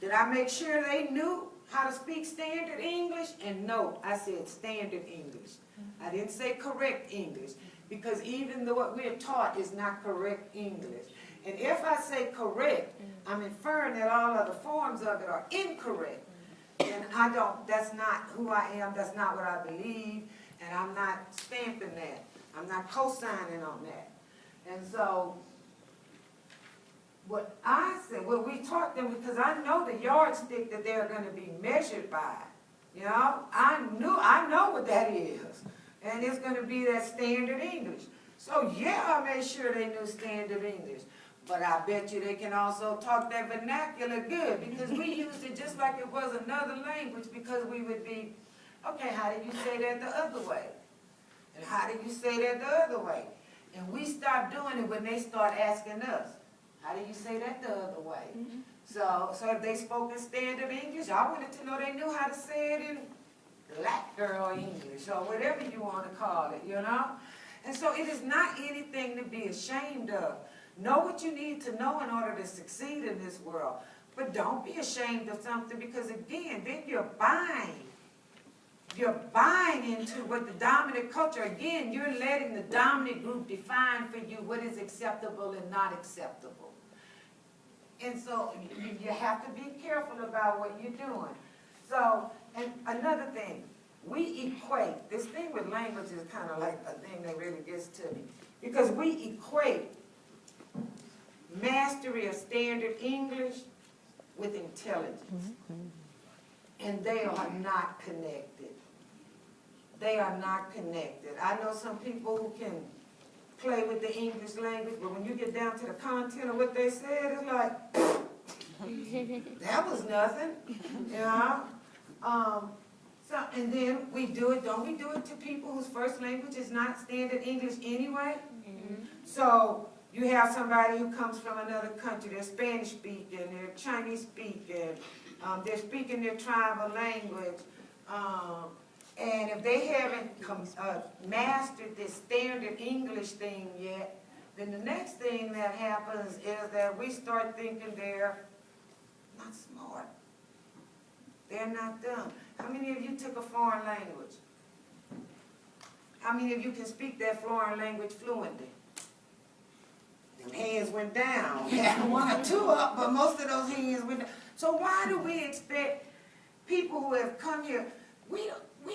Did I make sure they knew how to speak standard English? And no, I said standard English. I didn't say correct English, because even though what we're taught is not correct English. And if I say correct, I'm inferring that all other forms of it are incorrect. And I don't, that's not who I am, that's not what I believe. And I'm not stamping that. I'm not co-signing on that. And so, what I said, what we taught them, because I know the yardstick that they're going to be measured by. You know, I know what that is. And it's going to be that standard English. So yeah, I made sure they knew standard English. But I bet you they can also talk that vernacular good, because we used it just like it was another language, because we would be, okay, how do you say that the other way? And how do you say that the other way? And we stopped doing it when they start asking us, how do you say that the other way? Mm-hmm. So if they spoke in standard English, I wanted to know they knew how to say it in black girl English, or whatever you want to call it, you know? And so it is not anything to be ashamed of. Know what you need to know in order to succeed in this world. But don't be ashamed of something, because again, then you're buying into what the dominant culture, again, you're letting the dominant group define for you what is acceptable and not acceptable. And so you have to be careful about what you're doing. So, and another thing, we equate, this thing with language is kind of like a thing that really gets to me, because we equate mastery of standard English with intelligence. And they are not connected. They are not connected. I know some people who can play with the English language, but when you get down to the content of what they said, it's like, that was nothing, you know? So, and then we do it, don't we do it to people whose first language is not standard English anyway? Mm-hmm. So, you have somebody who comes from another country, they're Spanish speaking, they're Chinese speaking, they're speaking their tribal language, and if they haven't mastered this standard English thing yet, then the next thing that happens is that we start thinking they're not smart. They're not dumb. How many of you took a foreign language? How many of you can speak that foreign language fluently? Them hands went down. We had one or two up, but most of those hands went down. So why do we expect people who have come here, we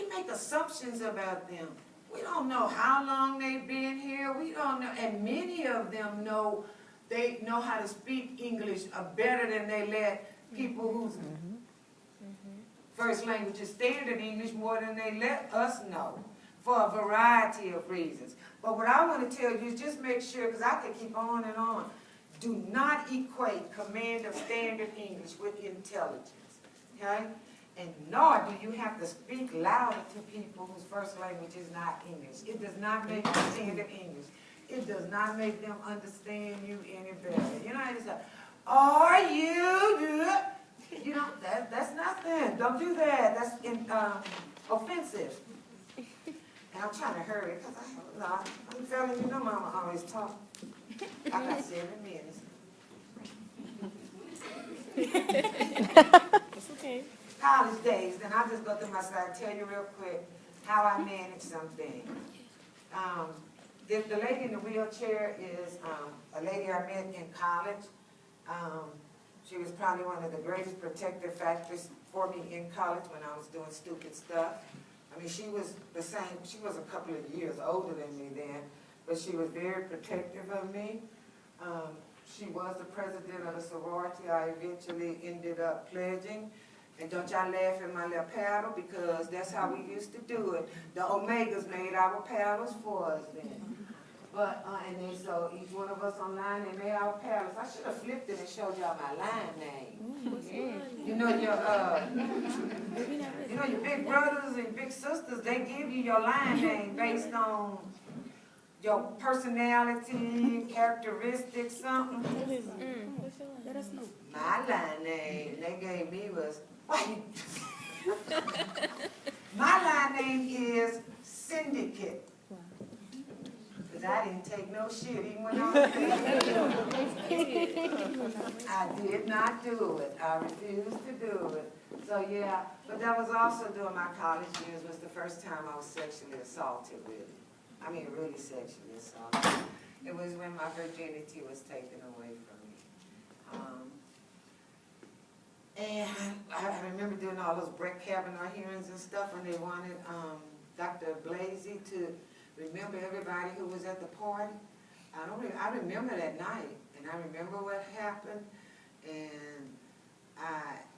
make assumptions about them. We don't know how long they've been here. We don't know, and many of them know, they know how to speak English better than they let people whose first language is standard English more than they let us know, for a variety of reasons. But what I want to tell you is just make sure, because I could keep on and on, do not equate command of standard English with intelligence, okay? And nor do you have to speak louder to people whose first language is not English. It does not make them standard English. It does not make them understand you any better. You know, it's like, are you, you know, that's nothing. Don't do that. That's offensive. And I'm trying to hurry, because I'm telling you, no mama always talk. I got 7 minutes. It's okay. college days, then I'll just go through my slide, tell you real quick how I manage some things. The lady in the wheelchair is a lady I met in college. She was probably one of the greatest protective factors for me in college when I was doing stupid stuff. I mean, she was the same, she was a couple of years older than me then, but she was very protective of me. She was the president of the sorority I eventually ended up pledging. And don't y'all laugh at my little paddle, because that's how we used to do it. The Omegas made our paddles for us then. But, and then so each one of us online, they made our paddles. I should have flipped it and showed y'all my line name. You know your big brothers and big sisters, they give you your line name based on your personality, characteristics, something. My line name they gave me was, my line name is Syndicate. Because I didn't take no shit even when I was there. I did not do it. I refused to do it. So yeah, but that was also during my college years, was the first time I was sexually assaulted, really. I mean, really sexually assaulted. It was when my virginity was taken away from me. And I remember doing all those Brett Kavanaugh hearings and stuff, and they wanted Dr. Blasey to remember everybody who was at the party. I remember that night, and I remember what happened,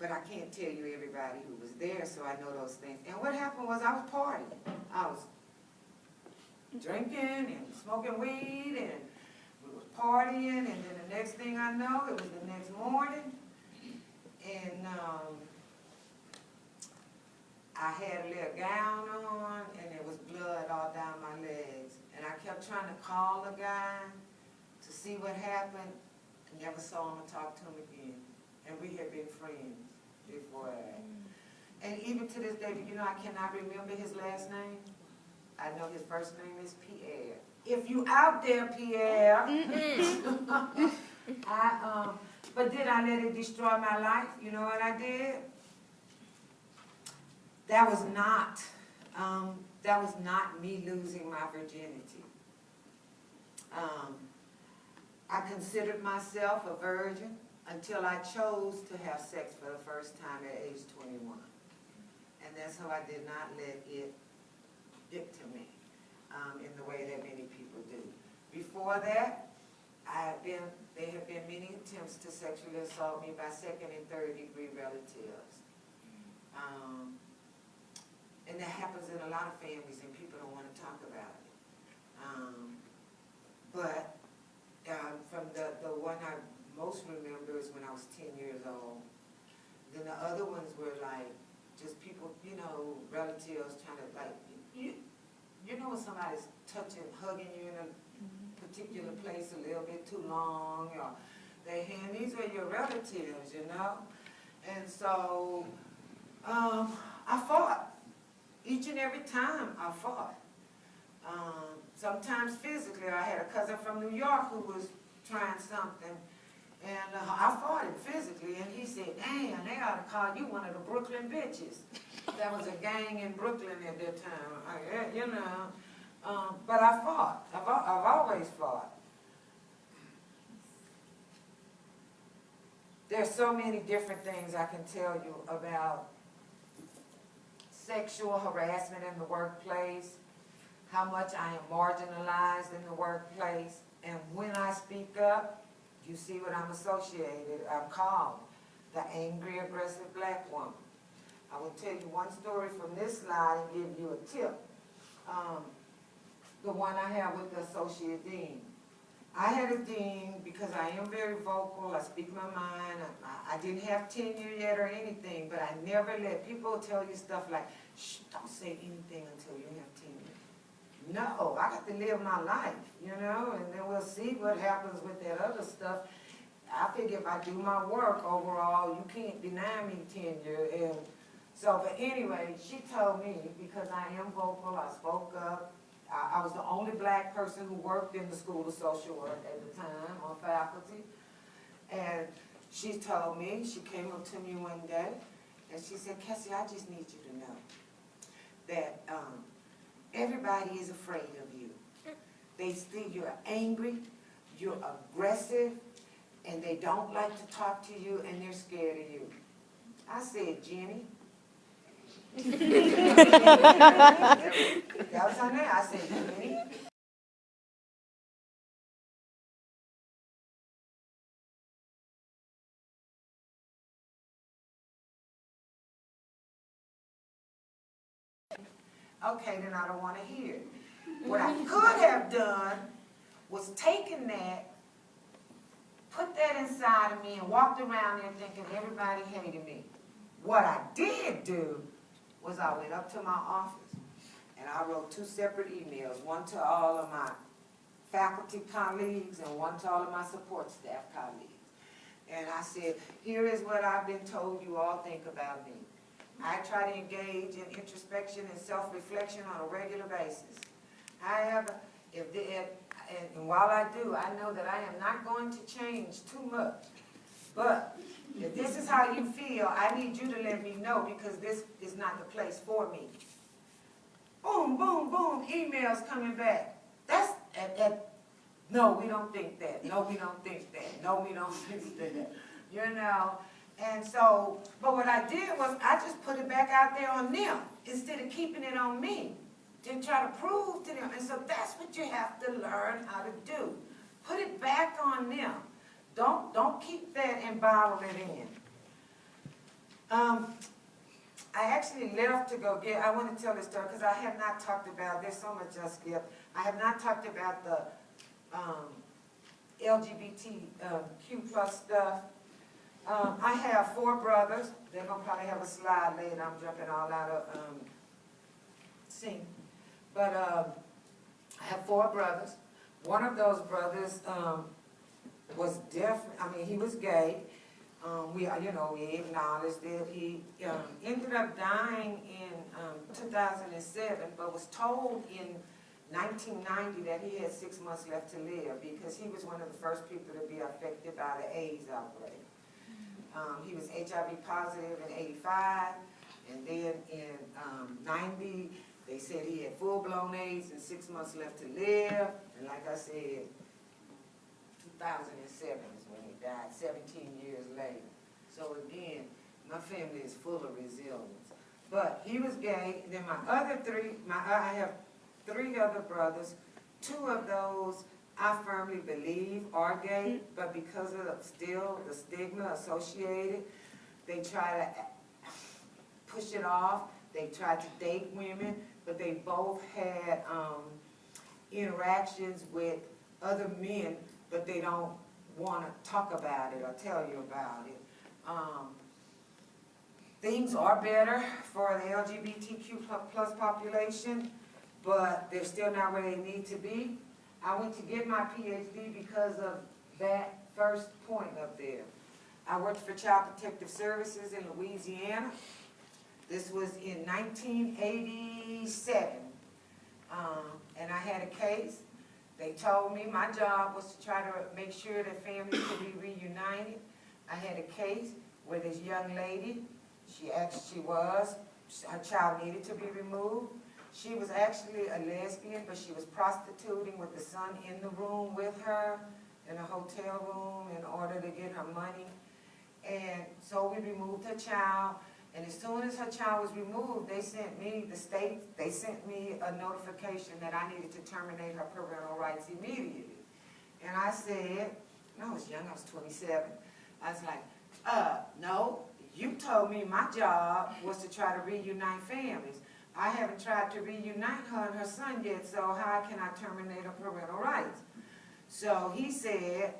but I can't tell you everybody who was there, so I know those things. And what happened was I was partying. I was drinking and smoking weed, and we was partying, and then the next thing I know, it was the next morning, and I had a little gown on, and there was blood all down my legs. And I kept trying to call the guy to see what happened. I never saw him or talked to him again. And we had been friends before that. And even to this day, you know, I cannot remember his last name. I know his first name is Pierre. If you out there, Pierre. But did I let it destroy my life? You know what I did? That was not me losing my virginity. I considered myself a virgin until I chose to have sex for the first time at age 21. And that's how I did not let it get to me in the way that many people do. Before that, there have been many attempts to sexually assault me by second and third degree relatives. And that happens in a lot of families, and people don't want to talk about it. But from the one I most remember is when I was 10 years old. Then the other ones were like just people, you know, relatives trying to like, you know when somebody's touching, hugging you in a particular place a little bit too long, or these are your relatives, you know? And so I fought. Each and every time I fought. Sometimes physically. I had a cousin from New York who was trying something, and I fought him physically, and he said, damn, they ought to call you one of the Brooklyn bitches. That was a gang in Brooklyn at that time, you know. But I fought. I've always fought. There's so many different things I can tell you about sexual harassment in the workplace, how much I am marginalized in the workplace, and when I speak up, you see what I'm associated, I'm called the angry, aggressive black woman. I will tell you one story from this slide and give you a tip. The one I have with the associate dean. I had a dean because I am very vocal, I speak my mind, I didn't have tenure yet or anything, but I never let people tell you stuff like, shh, don't say anything until you have tenure. No, I got to live my life, you know, and then we'll see what happens with that other stuff. I figure if I do my work overall, you can't deny me tenure. And so, but anyway, she told me, because I am vocal, I spoke up, I was the only black person who worked in the School of Social Work at the time on faculty. And she told me, she came up to me one day, And she said, Cassie, I just need you to know that everybody is afraid of you. They see you're angry, you're aggressive, and they don't like to talk to you, and they're scared of you. I said, Jenny. That was her name. I said, Jenny. Okay, then I don't want to hear it. What I could have done was taken that, put that inside of me, and walked around there thinking everybody hated me. What I did do was I went up to my office and I wrote 2 separate emails, one to all of my faculty colleagues and one to all of my support staff colleagues. And I said, here is what I've been told you all think about me. I try to engage in introspection and self-reflection on a regular basis. However, and while I do, I know that I am not going to change too much. But if this is how you feel, I need you to let me know because this is not the place for me. Boom, boom, boom, emails coming back. That's, no, we don't think that. No, we don't think that. No, we don't think that. You know? And so, but what I did was I just put it back out there on them instead of keeping it on me to try to prove to them. And so that's what you have to learn how to do. Put it back on them. Don't keep that and bottle it in. I actually left to go get, I want to tell this story because I have not talked about, there's so much I skipped. I have not talked about the LGBTQ plus stuff. I have 4 brothers. They're going to probably have a slide later. I'm jumping all out of sync. But I have 4 brothers. One of those brothers was he was gay. We acknowledged it. He ended up dying in 2007, but was told in 1990 that he had 6 months left to live because he was one of the first people to be affected by the AIDS outbreak. He was HIV positive in 85, and then in 90, they said he had full-blown AIDS and 6 months left to live. And like I said, 2007 is when he died, 17 years later. So again, my family is full of resilience. But he was gay. Then my other 3, I have 3 other brothers. 2 of those I firmly believe are gay, but because of still the stigma associated, they try to push it off. They tried to date women, but they both had interactions with other men, but they don't want to talk about it or tell you about it. Things are better for the LGBTQ plus population, but they're still not where they need to be. I went to get my PhD because of that first point up there. I worked for Child Protective Services in Louisiana. This was in 1987. And I had a case. They told me my job was to try to make sure that families could be reunited. I had a case where this young lady, her child needed to be removed. She was actually a lesbian, but she was prostituting with the son in the room with her in a hotel room in order to get her money. And so we removed her child. And as soon as her child was removed, they sent me, they sent me a notification that I needed to terminate her parental rights immediately. And I said, and I was young, I was 27. I was like, no, you told me my job was to try to reunite families. I haven't tried to reunite her and her son yet, so how can I terminate her parental rights? So they said,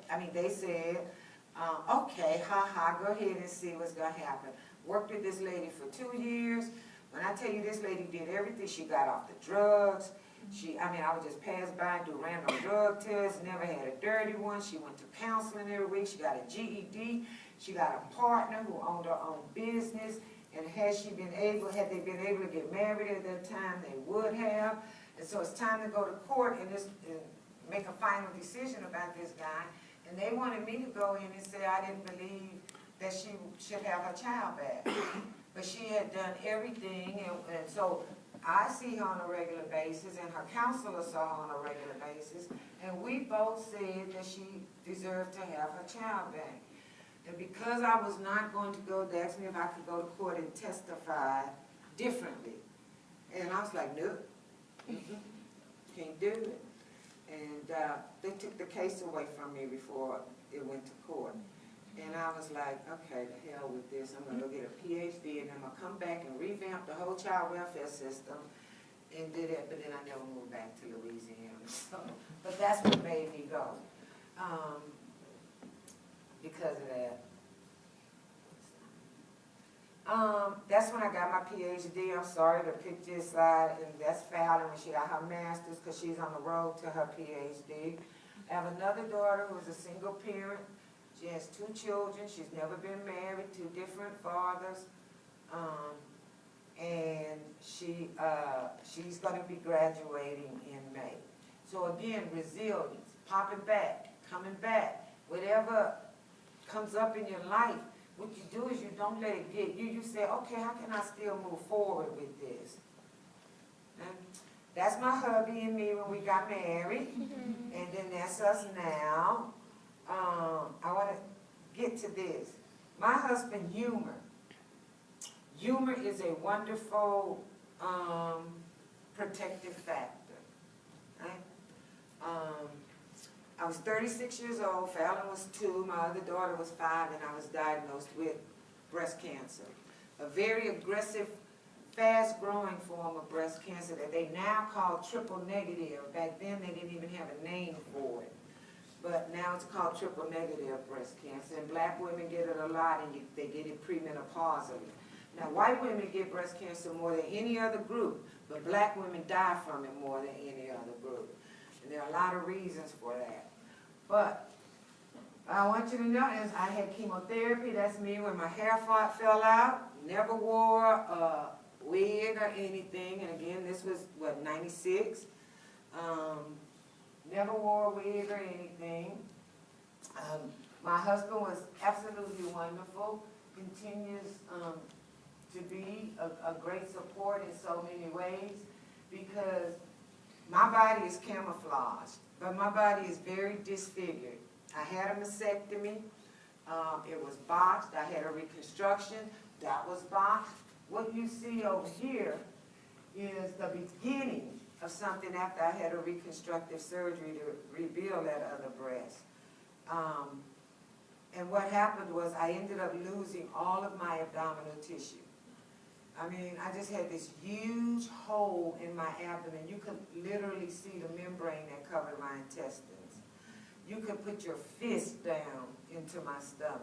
okay, go ahead and see what's going to happen. Worked with this lady for 2 years. When I tell you this lady did everything, she got off the drugs. I would just pass by and do random drug tests, never had a dirty one. She went to counseling every week. She got a GED. She got a partner who owned her own business. And had they been able to get married at that time, they would have. And so it's time to go to court and make a final decision about this guy. And they wanted me to go in and say I didn't believe that she should have her child back. but she had done everything, and so I see her on a regular basis, and her counselor saw her on a regular basis, and we both said that she deserved to have her child back. And because I was not going to go, they asked me if I could go to court and testify differently. And I was like, no, can't do it. And they took the case away from me before it went to court. And I was like, okay, the hell with this. I'm going to go get a PhD, and I'm going to come back and revamp the whole child welfare system and do that. But then I never moved back to Louisiana. So, but that's what made me go because of that. That's when I got my PhD. I'm sorry to pick this side, and that's Fallon when she got her master's because she's on the road to her PhD. I have another daughter who's a single parent. She has 2 children. She's never been married, 2 different fathers. And she's going to be graduating in May. So again, resilience, popping back, coming back. Whatever comes up in your life, what you do is you don't let it get you. You say, okay, how can I still move forward with this? And that's my hubby and me when we got married. And then that's us now. I want to get to this. My husband, humor. Humor is a wonderful protective factor. Right? I was 36 years old, Fallon was 2, my other daughter was 5, and I was diagnosed with breast cancer. A very aggressive, fast-growing form of breast cancer that they now call triple negative. Back then they didn't even have a name for it. But now it's called triple negative breast cancer, and black women get it a lot, and they get it premenopausally. Now, white women get breast cancer more than any other group, but black women die from it more than any other group. And there are a lot of reasons for that. But I want you to know is I had chemotherapy. That's me when my hair fell out. Never wore a wig or anything. And again, this was, what, 96? Never wore a wig or anything. My husband was absolutely wonderful. Continues to be a great support in so many ways because my body is camouflaged, but my body is very disfigured. I had a mastectomy. It was botched. I had a reconstruction. That was botched. What you see over here is the beginning of something after I had a reconstructive surgery to rebuild that other breast. And what happened was I ended up losing all of my abdominal tissue. I mean, I just had this huge hole in my abdomen. You could literally see the membrane that covered my intestines. You could put your fist down into my stomach.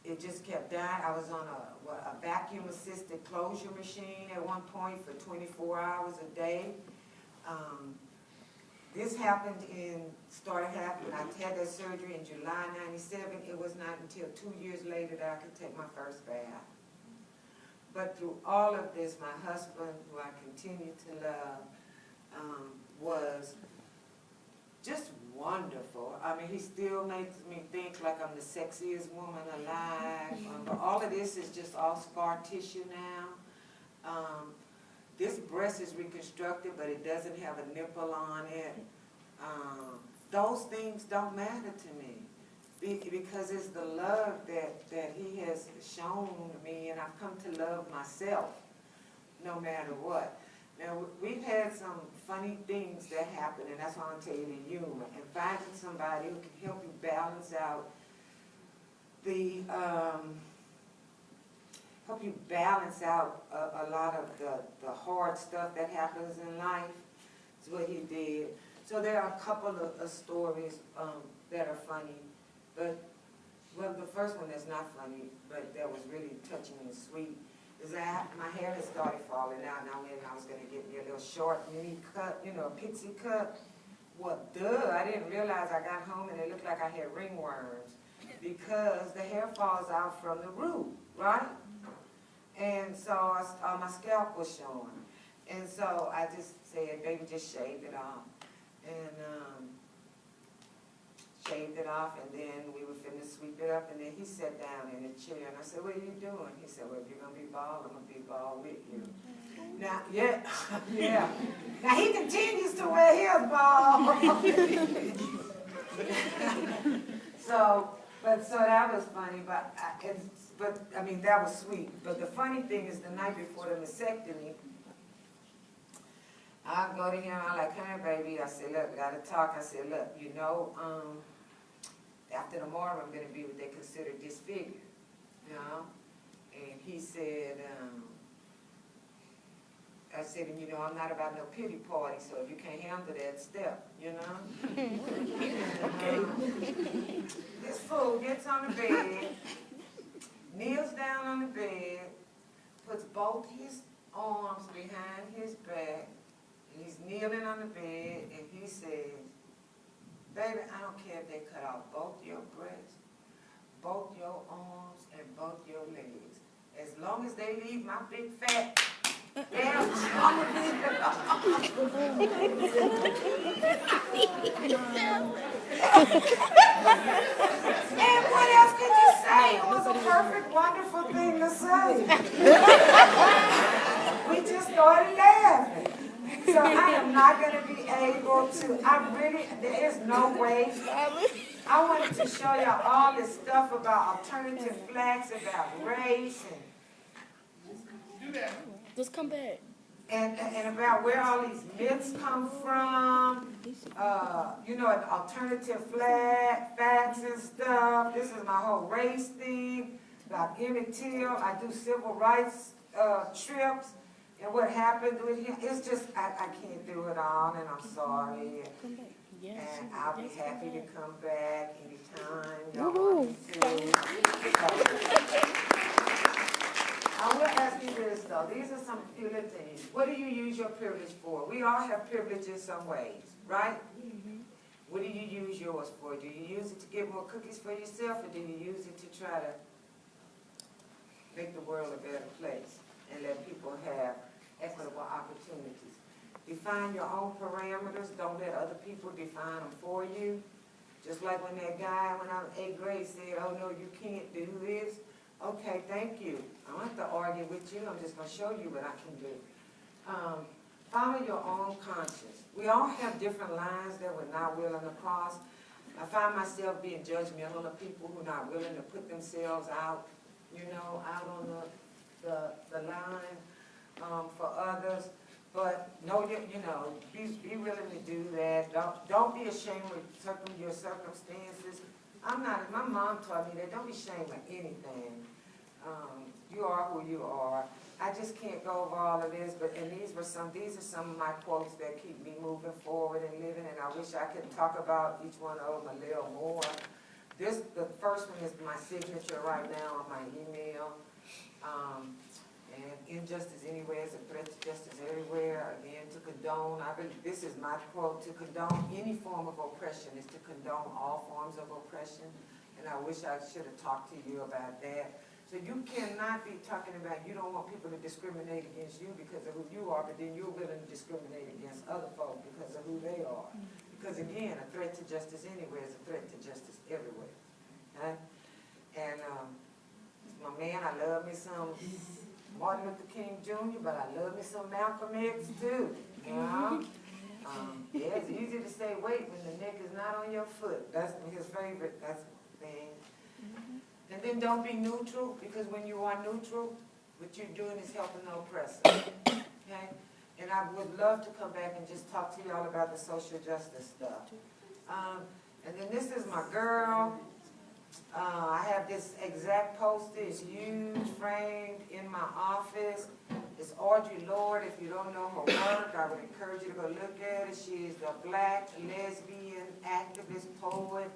It just kept dying. I was on a vacuum-assisted closure machine at one point for 24 hours a day. This started happening. I had that surgery in July 97. It was not until 2 years later that I could take my first bath. But through all of this, my husband, who I continue to love, was just wonderful. I mean, he still makes me think like I'm the sexiest woman alive. But all of this is just all scar tissue now. This breast is reconstructed, but it doesn't have a nipple on it. Those things don't matter to me because it's the love that he has shown me, and I've come to love myself no matter what. Now, we've had some funny things that happen, and that's why I'm telling you the humor, and finding somebody who can help you balance out a lot of the hard stuff that happens in life. Is what he did. So there are a couple of stories that are funny, but well, the first one that's not funny, but that was really touching and sweet, is that my hair had started falling out, and I was going to get me a little short mini cut, you know, a pixie cut. Well, I didn't realize I got home and it looked like I had ringworms because the hair falls out from the root, right? And so my scalp was showing. And so I just said, baby, just shave it off. And shaved it off, and then we were finna sweep it up, and then he sat down in a chair, and I said, what are you doing? He said, well, if you're gonna be bald, I'm gonna be bald with you. Now, yeah, yeah. Now, he continues to wear his bald. So that was funny, but I mean, that was sweet. But the funny thing is, the night before the mastectomy, I go to him, I'm like, come here, baby. I said, look, we gotta talk. I said, look, you know, after tomorrow, I'm gonna be what they consider disfigured, you know? And he said, I said, and you know, I'm not about no pity party, so if you can't handle that, step, you know? This fool gets on the bed, kneels down on the bed, puts both his arms behind his back, and he's kneeling on the bed, and he says, baby, I don't care if they cut off both your breasts, both your arms, and both your legs. As long as they leave my big fat damn and what else could you say? It was a perfect, wonderful thing to say. We just started laughing. So I am not going to be able to, there is no way. I wanted to show y'all all this stuff about alternative flags, about race, and Just come back. and about where all these myths come from, you know, alternative facts and stuff. This is my whole race thing, about Emmett Till. I do civil rights trips, and what happened with him. It's just, I can't do it all, and I'm sorry. Come back. Yes. And I'll be happy to come back anytime y'all Woo-hoo. want me to. I will ask you this, though. These are some few little things. What do you use your privilege for? We all have privilege in some ways, right? What do you use yours for? Do you use it to get more cookies for yourself, or do you use it to try to make the world a better place and let people have equitable opportunities? Define your own parameters. Don't let other people define them for you. Just like when that guy, when I was 8th grade, said, oh, no, you can't do this. Okay, thank you. I don't have to argue with you. I'm just going to show you what I can do. Follow your own conscience. We all have different lines that we're not willing to cross. I find myself being judgmental of people who are not willing to put themselves out, you know, out on the line for others. But know you know, be willing to do that. Don't be ashamed of your circumstances. My mom taught me that. Don't be ashamed of anything. You are who you are. I just can't go over all of this, and these are some of my quotes that keep me moving forward and living, and I wish I could talk about each one of them a little more. The first one is my signature right now on my email. And injustice anywhere is a threat to justice everywhere. Again, to condone, this is my quote, to condone any form of oppression is to condone all forms of oppression. And I wish I should have talked to you about that. So you cannot be talking about you don't want people to discriminate against you because of who you are, but then you're willing to discriminate against other folk because of who they are. Because again, a threat to justice anywhere is a threat to justice everywhere. Right? And my man, I love me some Martin Luther King Jr., but I love me some Malcolm X too, you know? Yeah, it's easy to say wait when the neck is not on your foot. That's his favorite, that's the thing. And then don't be neutral, because when you are neutral, what you're doing is helping the oppressor, okay? And I would love to come back and just talk to y'all about the social justice stuff. And then this is my girl. I have this exact poster. It's huge, framed in my office. It's Audre Lorde. If you don't know her work, I would encourage you to go look at it. She is a black lesbian activist poet.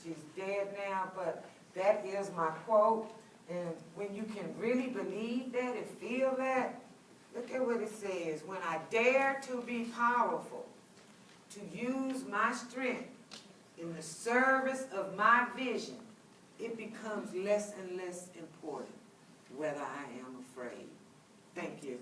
She's dead now, but that is my quote. And when you can really believe that and feel that, look at what it says. When I dare to be powerful, to use my strength in the service of my vision, it becomes less and less important whether I am afraid. Thank you.